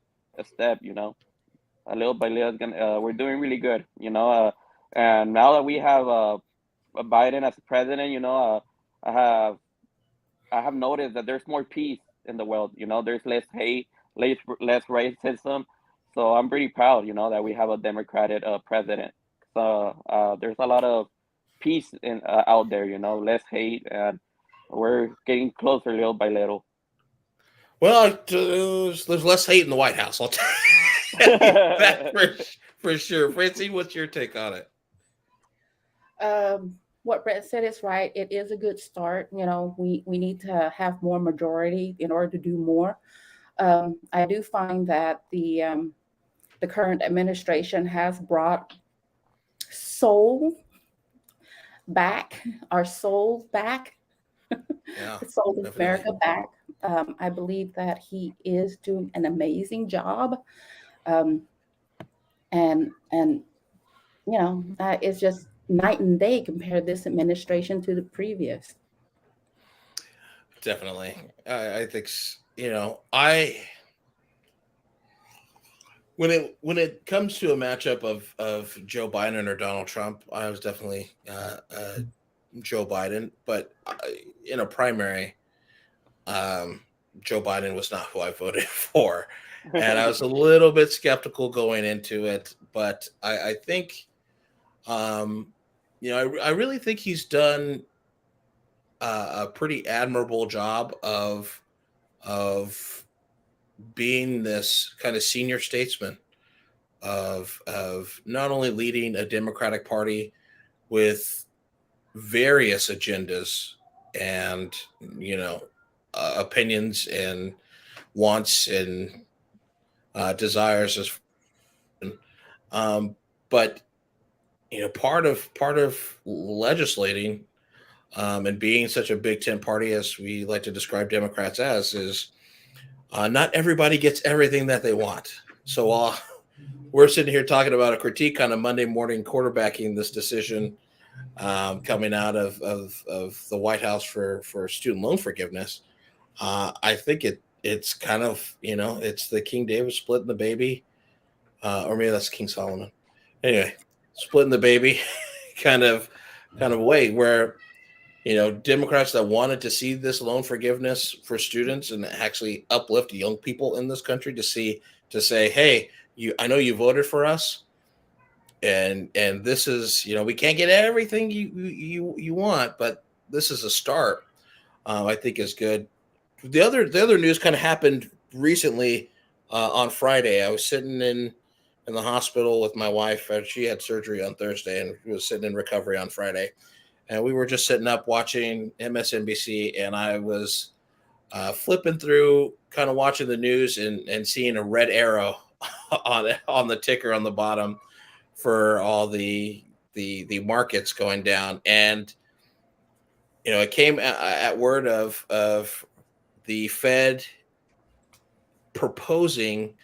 A little by little, we're doing really good. And now that we have Biden as president, I have noticed that there's more peace in the world. There's less hate, less racism. So I'm pretty proud, that we have a Democratic president. So there's a lot of peace out there, less hate, and we're getting closer little by little. Well, there's less hate in the White House. I'll tell you that for sure. Francine, what's your take on it? What Brent said is right. It is a good start. We need to have more majority in order to do more. I do find that the current administration has brought our souls back, Yeah, the soul of definitely. America back. I believe that he is doing an amazing job, and it's just night and day compared this administration to the previous. Definitely. I think, when it comes to a matchup of Joe Biden or Donald Trump, I was definitely Joe Biden, but in a primary, Joe Biden was not who I voted for, and I was a little bit skeptical going into it, but I think, I really think he's done a pretty admirable job of being this kind of senior statesman of not only leading a Democratic Party with various agendas and opinions and wants and desires, but part of legislating and being such a Big Tent party, as we like to describe Democrats as, is not everybody gets everything that they want. So while we're sitting here talking about a critique on a Monday morning quarterbacking this decision coming out of the White House for student loan forgiveness, I think it's kind of, it's the King David splitting the baby, or maybe that's King Solomon. Anyway, splitting the baby kind of kind of way where, Democrats that wanted to see this loan forgiveness for students and actually uplift young people in this country to say, hey, I know you voted for us, and this is, we can't get everything you want, but this is a start. I think is good. The other news kind of happened recently on Friday. I was sitting in the hospital with my wife. She had surgery on Thursday and was sitting in recovery on Friday. And we were just sitting up watching MSNBC, and I was flipping through, kind of watching the news and seeing a red arrow on the ticker on the bottom for all the markets going down. And it came at word of the Fed proposing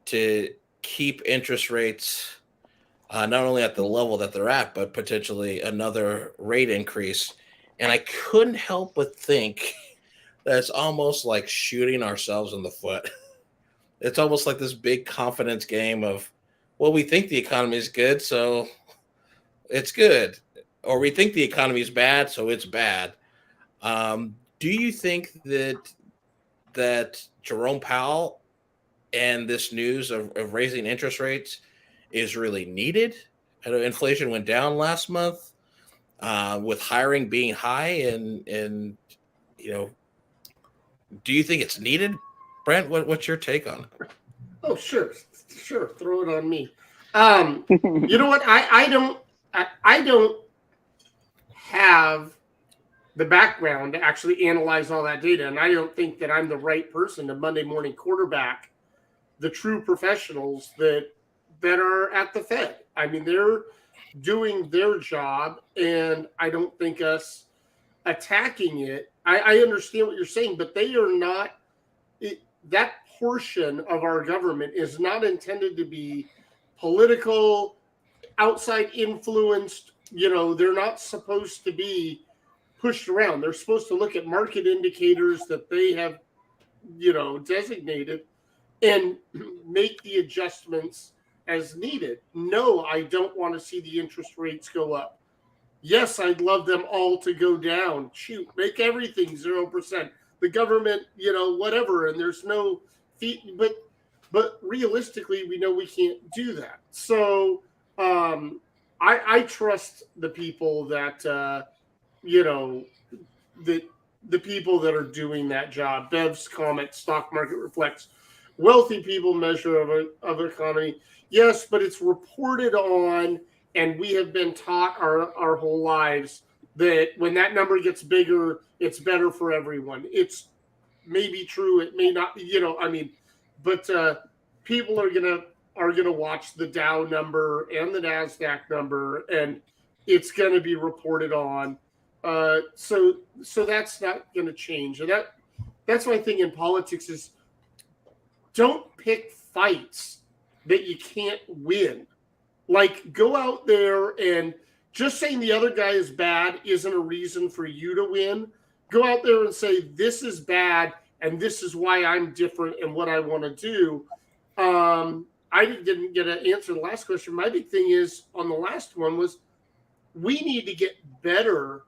to keep interest rates not only at the level that they're at, but potentially another rate increase. And I couldn't help but think that it's almost like shooting ourselves in the foot. It's almost like this big confidence game of, well, we think the economy is good, so it's good. Or we think the economy is bad, so it's bad. Do you think that Jerome Powell and this news of raising interest rates is really needed? I know inflation went down last month with hiring being high, and do you think it's needed? Brent, what's your take on it? Oh, sure. Throw it on me. You know what? I don't have the background to actually analyze all that data, and I don't think that I'm the right person to Monday morning quarterback the true professionals that are at the Fed. I mean, they're doing their job, and I don't think us attacking it. I understand what you're saying, but they are not. That portion of our government is not intended to be political, outside influenced. They're not supposed to be pushed around. They're supposed to look at market indicators that they have, designated and make the adjustments as needed. No, I don't want to see the interest rates go up. Yes, I'd love them all to go down. Shoot, make everything 0%. The government, whatever, and there's no fee, but realistically, we know we can't do that. So I trust the people that the people that are doing that job. Bev's comment: stock market reflects wealthy people measure of economy. Yes, but it's reported on, and we have been taught our whole lives that when that number gets bigger, it's better for everyone. It's maybe true, it may not be, but people are gonna watch the Dow number and the NASDAQ number, and it's gonna be reported on. So that's not gonna change. And that's my thing in politics is, don't pick fights that you can't win. Like, go out there, and just saying the other guy is bad isn't a reason for you to win. Go out there and say, this is bad, and this is why I'm different and what I want to do. I didn't get an answer to the last question. My big thing is, on the last one, was we need to get better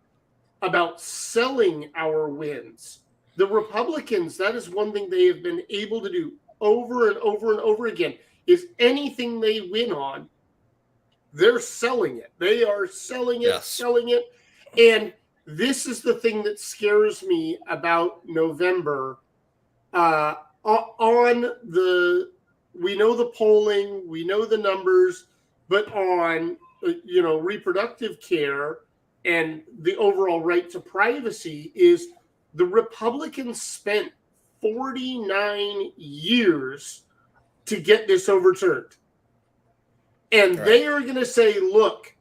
about selling our wins. The Republicans, that is one thing they have been able to do over and over and over again, is anything they win on, they're selling it. They are selling it, selling it. And this is the thing that scares me about November. We know the polling, we know the numbers, but on, reproductive care and the overall right to privacy, is the Republicans spent 49 years to get this overturned. And they are going to say, look,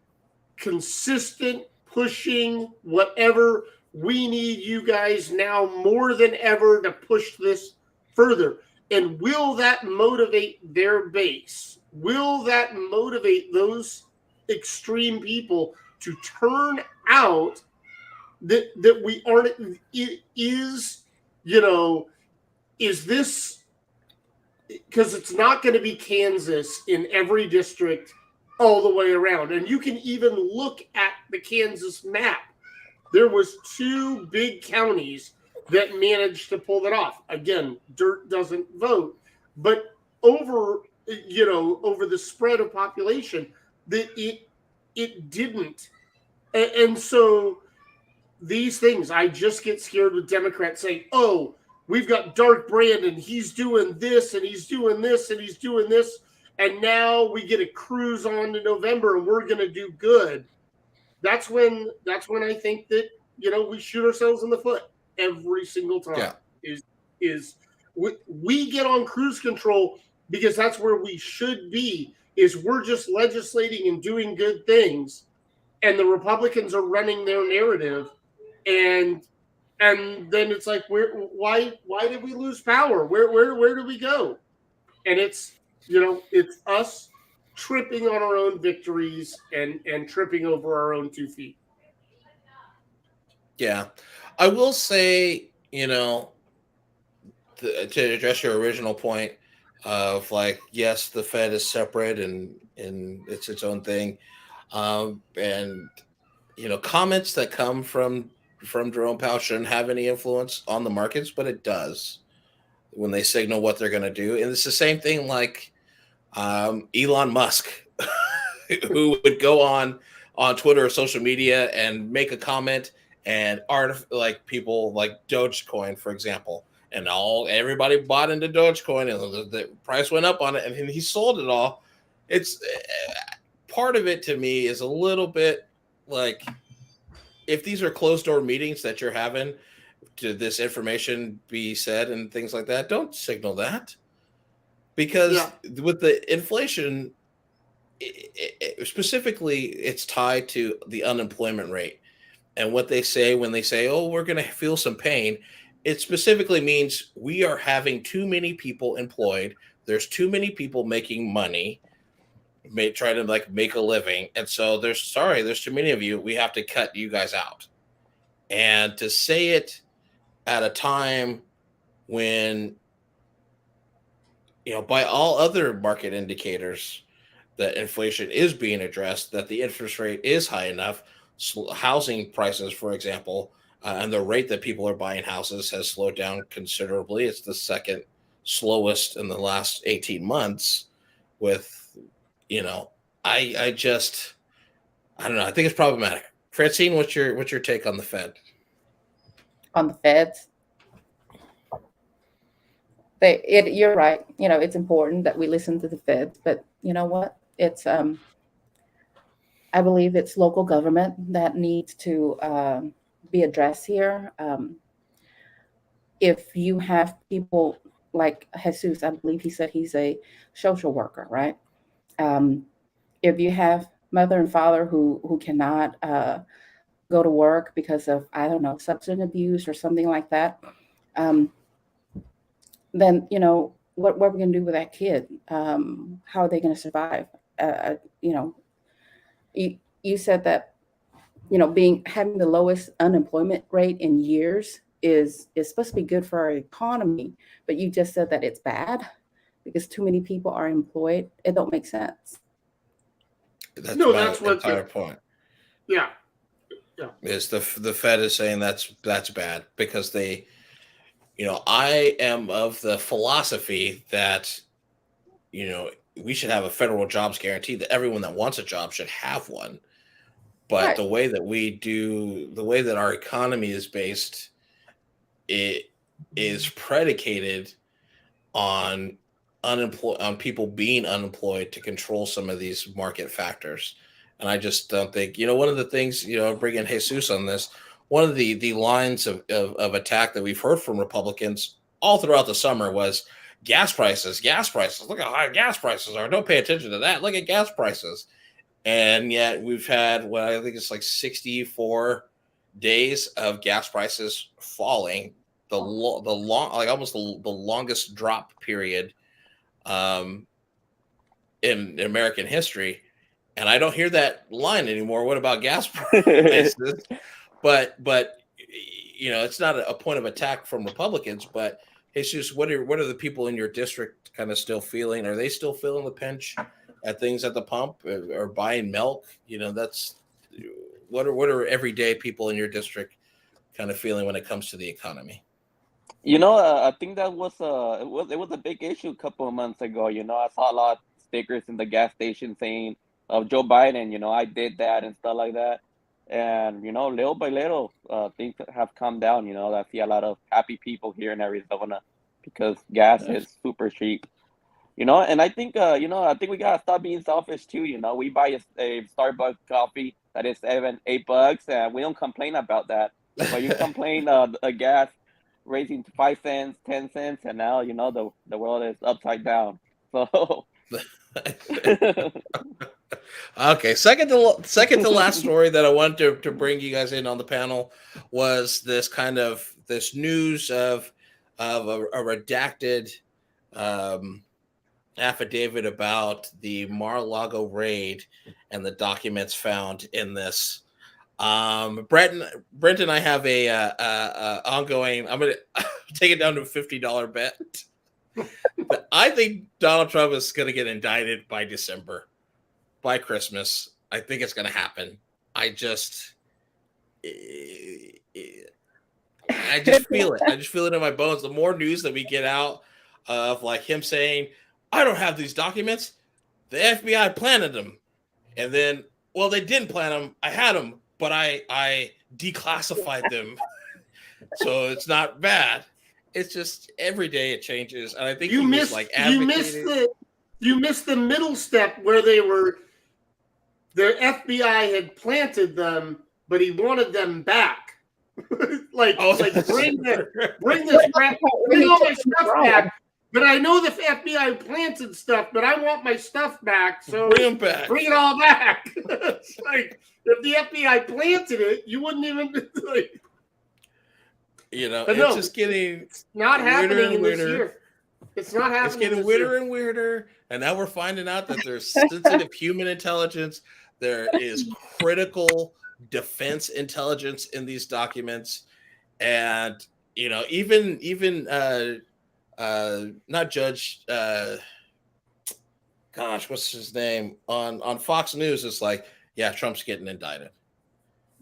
consistent, pushing, whatever, we need you guys now more than ever to push this further. And will that motivate their base? Will that motivate those extreme people to turn out that we aren't, is this, because it's not going to be Kansas in every district all the way around. And you can even look at the Kansas map. There was 2 big counties that managed to pull that off. Again, dirt doesn't vote, but over the spread of population, that it didn't. And so these things, I just get scared with Democrats saying, "Oh, we've got Dark Brandon. He's doing this and he's doing this and he's doing this, and now we get a cruise on to November and we're going to do good." That's when I think that we shoot ourselves in the foot every single time. Yeah. We get on cruise control because that's where we should be. Is we're just legislating and doing good things, and the Republicans are running their narrative, and then it's like, why did we lose power? Where do we go? And it's us tripping on our own victories and tripping over our own 2 feet. Yeah, I will say, to address your original point of like, yes, the Fed is separate and it's its own thing, and comments that come from Jerome Powell shouldn't have any influence on the markets, but it does when they signal what they're going to do. And it's the same thing like Elon Musk, who would go on Twitter or social media and make a comment, and like people like Dogecoin, for example, and everybody bought into Dogecoin, and the price went up on it, and he sold it all. It's part of it to me is a little bit like, if these are closed door meetings that you're having to this information be said and things like that, don't signal that, because with the inflation, specifically, it's tied to the unemployment rate. And what they say when they say, "Oh, we're going to feel some pain," it specifically means we are having too many people employed. There's too many people making money, trying to like make a living. And so there's too many of you. We have to cut you guys out. And to say it at a time when, by all other market indicators, that inflation is being addressed, that the interest rate is high enough, housing prices, for example, and the rate that people are buying houses has slowed down considerably. It's the second slowest in the last 18 months with, I don't know. I think it's problematic. Francine, what's your take on the Fed? On the Feds? You're right. It's important that we listen to the Feds, but you know what? It's I believe it's local government that needs to be addressed here. If you have people like Jesus, I believe he said he's a social worker, right? If you have mother and father who cannot go to work because of, I don't know, substance abuse or something like that, then what are we going to do with that kid? How are they going to survive? You said that having the lowest unemployment rate in years is supposed to be good for our economy, but you just said that it's bad because too many people are employed. It don't make sense. That's my entire point. Yeah. Is the Fed is saying that's bad because they, I am of the philosophy that, we should have a federal jobs guarantee that everyone that wants a job should have one. But right. The way that our economy is based, it is predicated on people being unemployed to control some of these market factors. And I just don't think, one of the things, bringing Jesus on this, one of the lines of attack that we've heard from Republicans all throughout the summer was gas prices. Look how high gas prices are. Don't pay attention to that. Look at gas prices. And yet we've had what I think it's like 64 days of gas prices falling, almost the longest drop period in American history. And I don't hear that line anymore. What about gas prices? but it's not a point of attack from Republicans. But Jesus, what are the people in your district kind of still feeling? Are they still feeling the pinch at things at the pump or buying milk? That's what are everyday people in your district kind of feeling when it comes to the economy? I think that was it was a big issue a couple of months ago. I saw a lot of stickers in the gas station saying of Joe Biden. I did that and stuff like that. And little by little, things have come down. I see a lot of happy people here in Arizona because gas is super cheap. And I think I think we gotta stop being selfish too. We buy a Starbucks coffee that is $7-8, and we don't complain about that. But you complain a gas raising to 5 cents, 10 cents, and now the world is upside down. So okay, second to last story that I wanted to bring you guys in on the panel was this news of a redacted affidavit about the Mar-a-Lago raid and the documents found in this. Brent and I have a ongoing. I'm gonna take it down to a $50 bet. But I think Donald Trump is going to get indicted by December, by Christmas. I think it's going to happen. I just feel it. I just feel it in my bones. The more news that we get out of like him saying, "I don't have these documents. The FBI planted them," and then, well, they didn't plant them. I had them, but I declassified them, so it's not bad. It's just every day it changes, and I think you missed the middle step where the FBI had planted them, but he wanted them back. bring this crap, bring all my stuff back. But I know the FBI planted stuff, but I want my stuff back. So bring them back. Bring it all back. It's like if the FBI planted it, you wouldn't even like. It's just getting not happening in this year. It's not happening. It's getting weirder and weirder, and now we're finding out that there's sensitive human intelligence. There is critical defense intelligence in these documents, and even not Judge. What's his name on Fox News? It's like, yeah, Trump's getting indicted.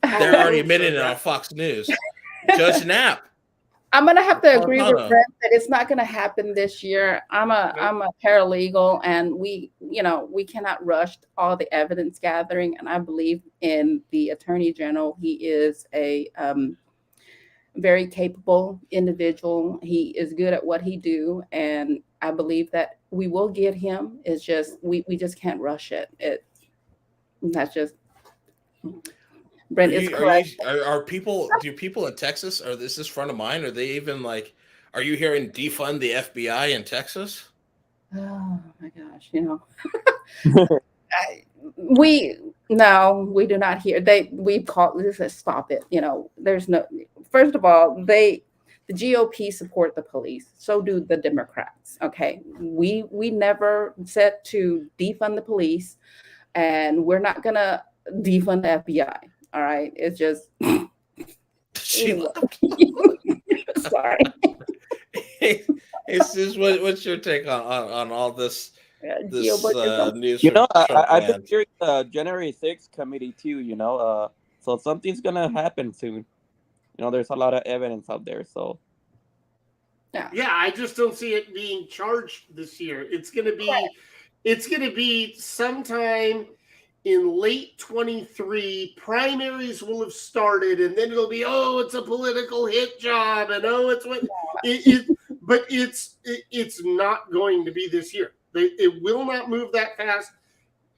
They're already admitting it on Fox News. Judge Knapp. I'm going to have to agree with Brent that it's not going to happen this year. I'm a paralegal, and we cannot rush all the evidence gathering. And I believe in the Attorney General. He is a very capable individual. He is good at what he do, and I believe that we will get him. It's just we just can't rush it. That's just. Brent is correct. Do people in Texas, or is this front of mind? Are they even like, are you hearing defund the FBI in Texas? Oh my gosh, we do not hear. We've called this. Stop it. There's no. First of all, the GOP support the police. So do the Democrats. Okay, we never said to defund the police, and we're not gonna defund the FBI. All right, it's just. Sorry. It's just what's your take on all this? This news. I've been hearing the January 6th committee too. So something's gonna happen soon. There's a lot of evidence out there. So. Yeah, I just don't see it being charged this year. It's gonna be sometime in late 23, primaries will have started, and then it'll be, it's a political hit job, and but it's not going to be this year. It will not move that fast.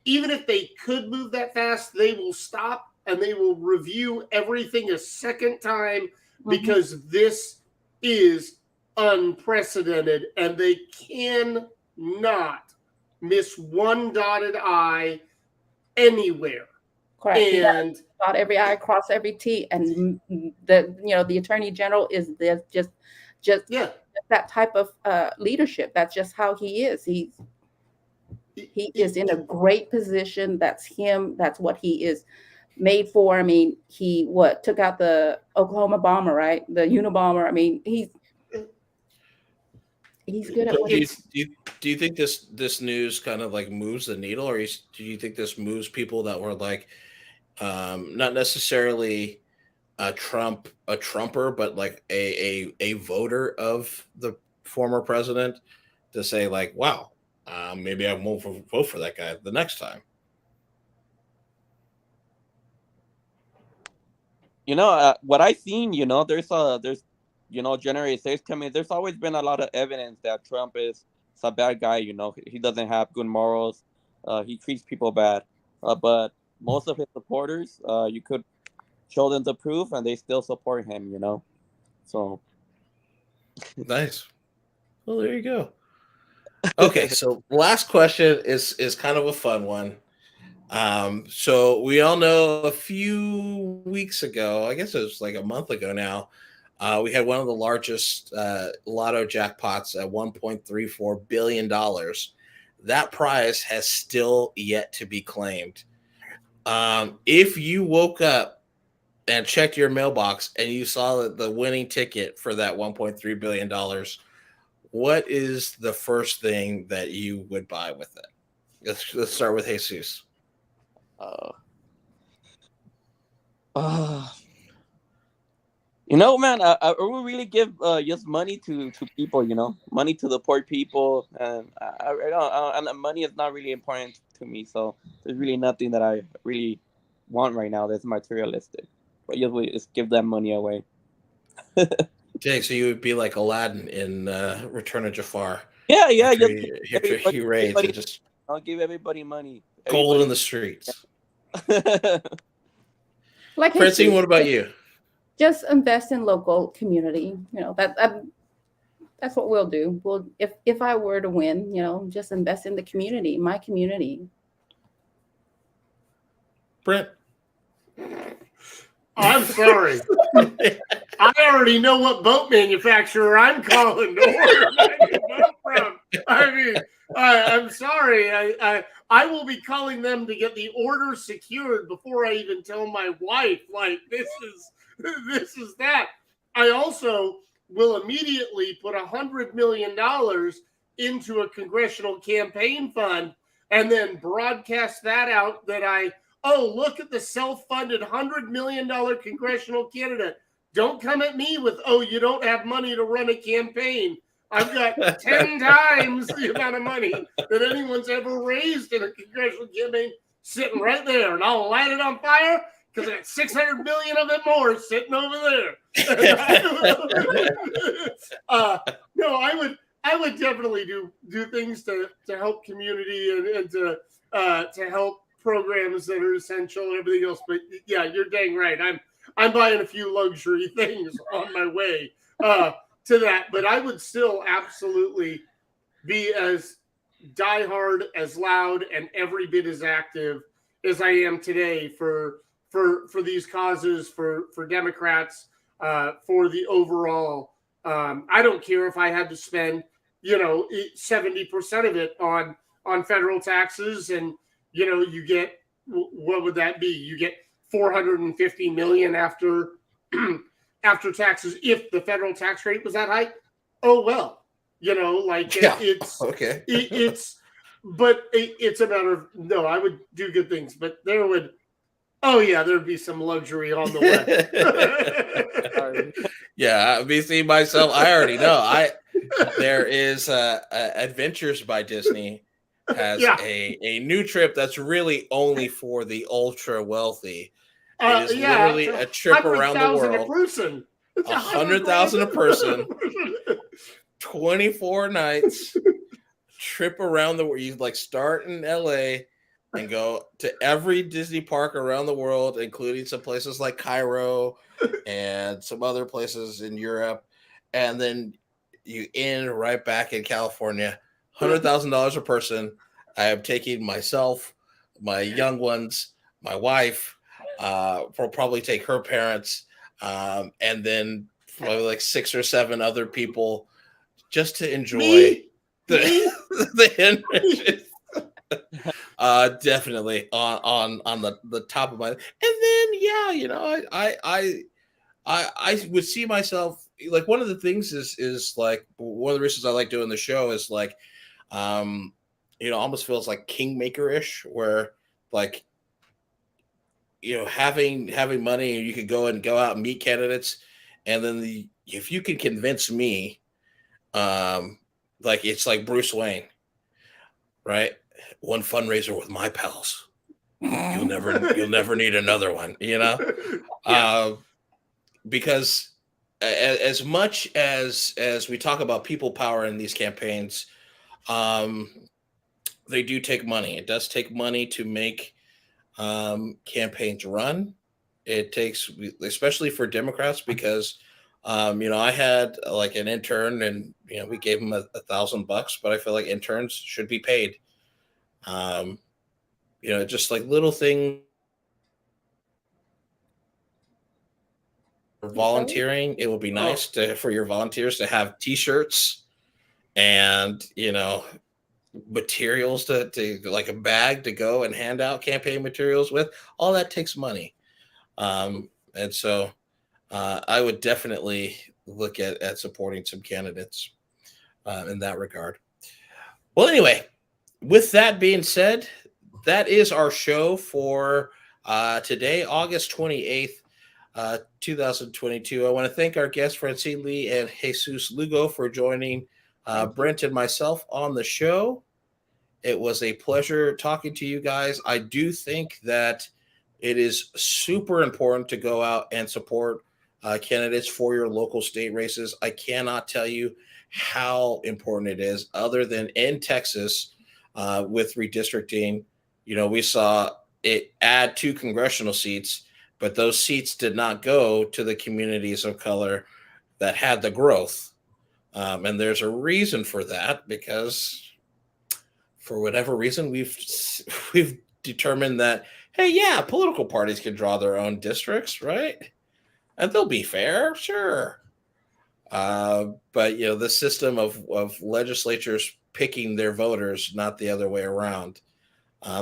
Even if they could move that fast, they will stop and they will review everything a second time because this is unprecedented, and they cannot miss one dotted I anywhere. Correct. And dot every I, cross every T, and the Attorney General is just that type of leadership. That's just how he is. He is in a great position. That's him. That's what he is made for. I mean, he took out the Oklahoma bomber, right? The Unabomber. I mean, He's good at what Do he's. you think this news kind of like moves the needle, or do you think this moves people that were like not necessarily a Trumper, but like a voter of the former president to say like, wow, maybe I won't vote for that guy the next time? What I've seen, there's January 6th coming. There's always been a lot of evidence that Trump is a bad guy. He doesn't have good morals. He treats people bad. But most of his supporters, you could show them the proof, and they still support him. So Nice. Well, there you go. Okay, so last question is kind of a fun one. So we all know a few weeks ago, I guess it was like a month ago now, we had one of the largest lotto jackpots at $1.34 billion. That prize has still yet to be claimed. If you woke up and checked your mailbox and you saw the winning ticket for that $1.3 billion, what is the first thing that you would buy with it? Let's start with Jesus. Man, I will really give just money to people, money to the poor people, and and money is not really important to me, so there's really nothing that I really want right now that's materialistic, but just give that money away. Jake, so you would be like Aladdin in Return of Jafar. Yeah, After he raids and just I'll give everybody money. gold in the streets. Like Francine, what about you? Just invest in local community. That's what we'll do. If I were to win, just invest in the community, my community. Brent? I'm sorry. I already know what boat manufacturer I'm calling to order my boat from. I mean, I'm sorry. I will be calling them to get the order secured before I even tell my wife, like, this is that. I also will immediately put $100 million into a congressional campaign fund and then broadcast that out that look at the self-funded $100 million congressional candidate. Don't come at me with, you don't have money to run a campaign. I've got 10 times the amount of money that anyone's ever raised in a congressional campaign sitting right there, and I'll light it on fire because I got 600 million of it more sitting over there. No, I would definitely do things to help community and to help programs that are essential and everything else. But yeah, you're dang right. I'm buying a few luxury things on my way to that, but I would still absolutely be as diehard, as loud, and every bit as active as I am today for these causes, for Democrats, for the overall. I don't care if I had to spend 70% of it on federal taxes, and you get, what would that be? You get $450 million after taxes if the federal tax rate was that high. Oh well, it's okay. It's a matter of, no, I would do good things, but there'd be some luxury on the way. Yeah, me seeing myself, I already know. There is Adventures by Disney has a new trip that's really only for the ultra wealthy. It is literally a trip around the world. 100,000 a person. 24 nights. Trip around the world. You start in LA and go to every Disney park around the world, including some places like Cairo and some other places in Europe, and then you end right back in California. $100,000 a person. I am taking myself, my young ones, my wife. Will probably take her parents, and then probably 6 or 7 other people, just to enjoy the Hennrich. Definitely on the top of my. And then I would see myself like one of the things is like one of the reasons I like doing the show is like, almost feels like kingmaker-ish, where like, having money, you could go out and meet candidates, and then if you can convince me, like it's like Bruce Wayne, right? One fundraiser with my pals, you'll never need another one, because as much as we talk about people power in these campaigns, they do take money. It does take money to make campaigns run. It takes, especially for Democrats, because I had like an intern, and we gave him $1,000, but I feel like interns should be paid. Just like little things. Volunteering, it would be nice for your volunteers to have T-shirts and materials to like a bag to go and hand out campaign materials with. All that takes money, and so I would definitely look at supporting some candidates in that regard. Well, anyway, with that being said, that is our show for today, August 28th. 2022. I want to thank our guests, Francine Ly and Jesus Lugo, for joining Brent and myself on the show. It was a pleasure talking to you guys. I do think that it is super important to go out and support candidates for your local state races. I cannot tell you how important it is, other than in Texas with redistricting. We saw it add 2 congressional seats, but those seats did not go to the communities of color that had the growth. And there's a reason for that, because for whatever reason, we've determined that, hey, yeah, political parties can draw their own districts, right? And they'll be fair, sure. But, the system of legislatures picking their voters, not the other way around.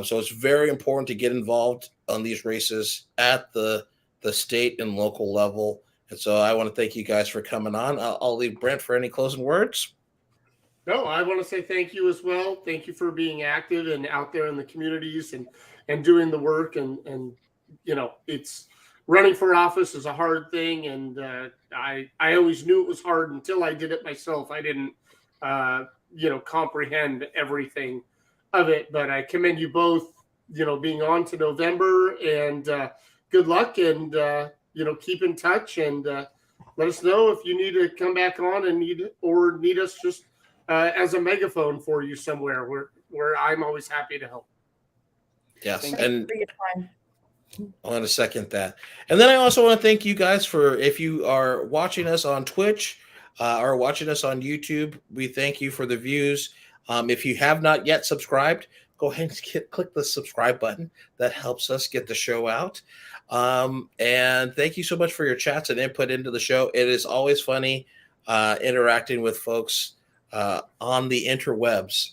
So it's very important to get involved on these races at the state and local level. And so I want to thank you guys for coming on. I'll leave Brent for any closing words. No, I want to say thank you as well. Thank you for being active and out there in the communities and doing the work. And it's running for office is a hard thing. And I always knew it was hard until I did it myself. I didn't, comprehend everything of it. But I commend you both, being on to November, and good luck, and, keep in touch, and let us know if you need to come back on and need us just as a megaphone for you somewhere, where I'm always happy to help. Yes. Thank and you for your time. I want to second that. And then I also want to thank you guys for, if you are watching us on Twitch or watching us on YouTube, we thank you for the views. If you have not yet subscribed, go ahead and click the subscribe button. That helps us get the show out. And thank you so much for your chats and input into the show. It is always funny interacting with folks on the interwebs.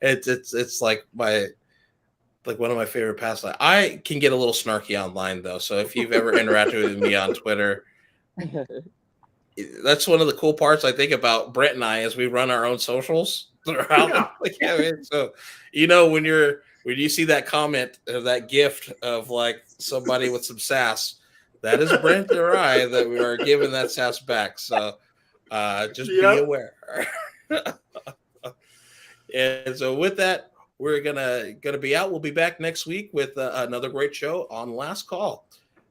It's like one of my favorite pastimes. I can get a little snarky online though. So if you've ever interacted with me on Twitter, that's one of the cool parts I think about Brent and I, as we run our own socials. So when you see that comment or that gift of like somebody with some sass, that is Brent or I that we are giving that sass back. So just be aware. And so with that, we're gonna be out. We'll be back next week with another great show on Last Call.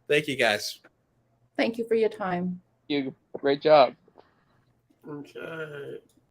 Thank you, guys. Thank you for your time. You great job. Okay.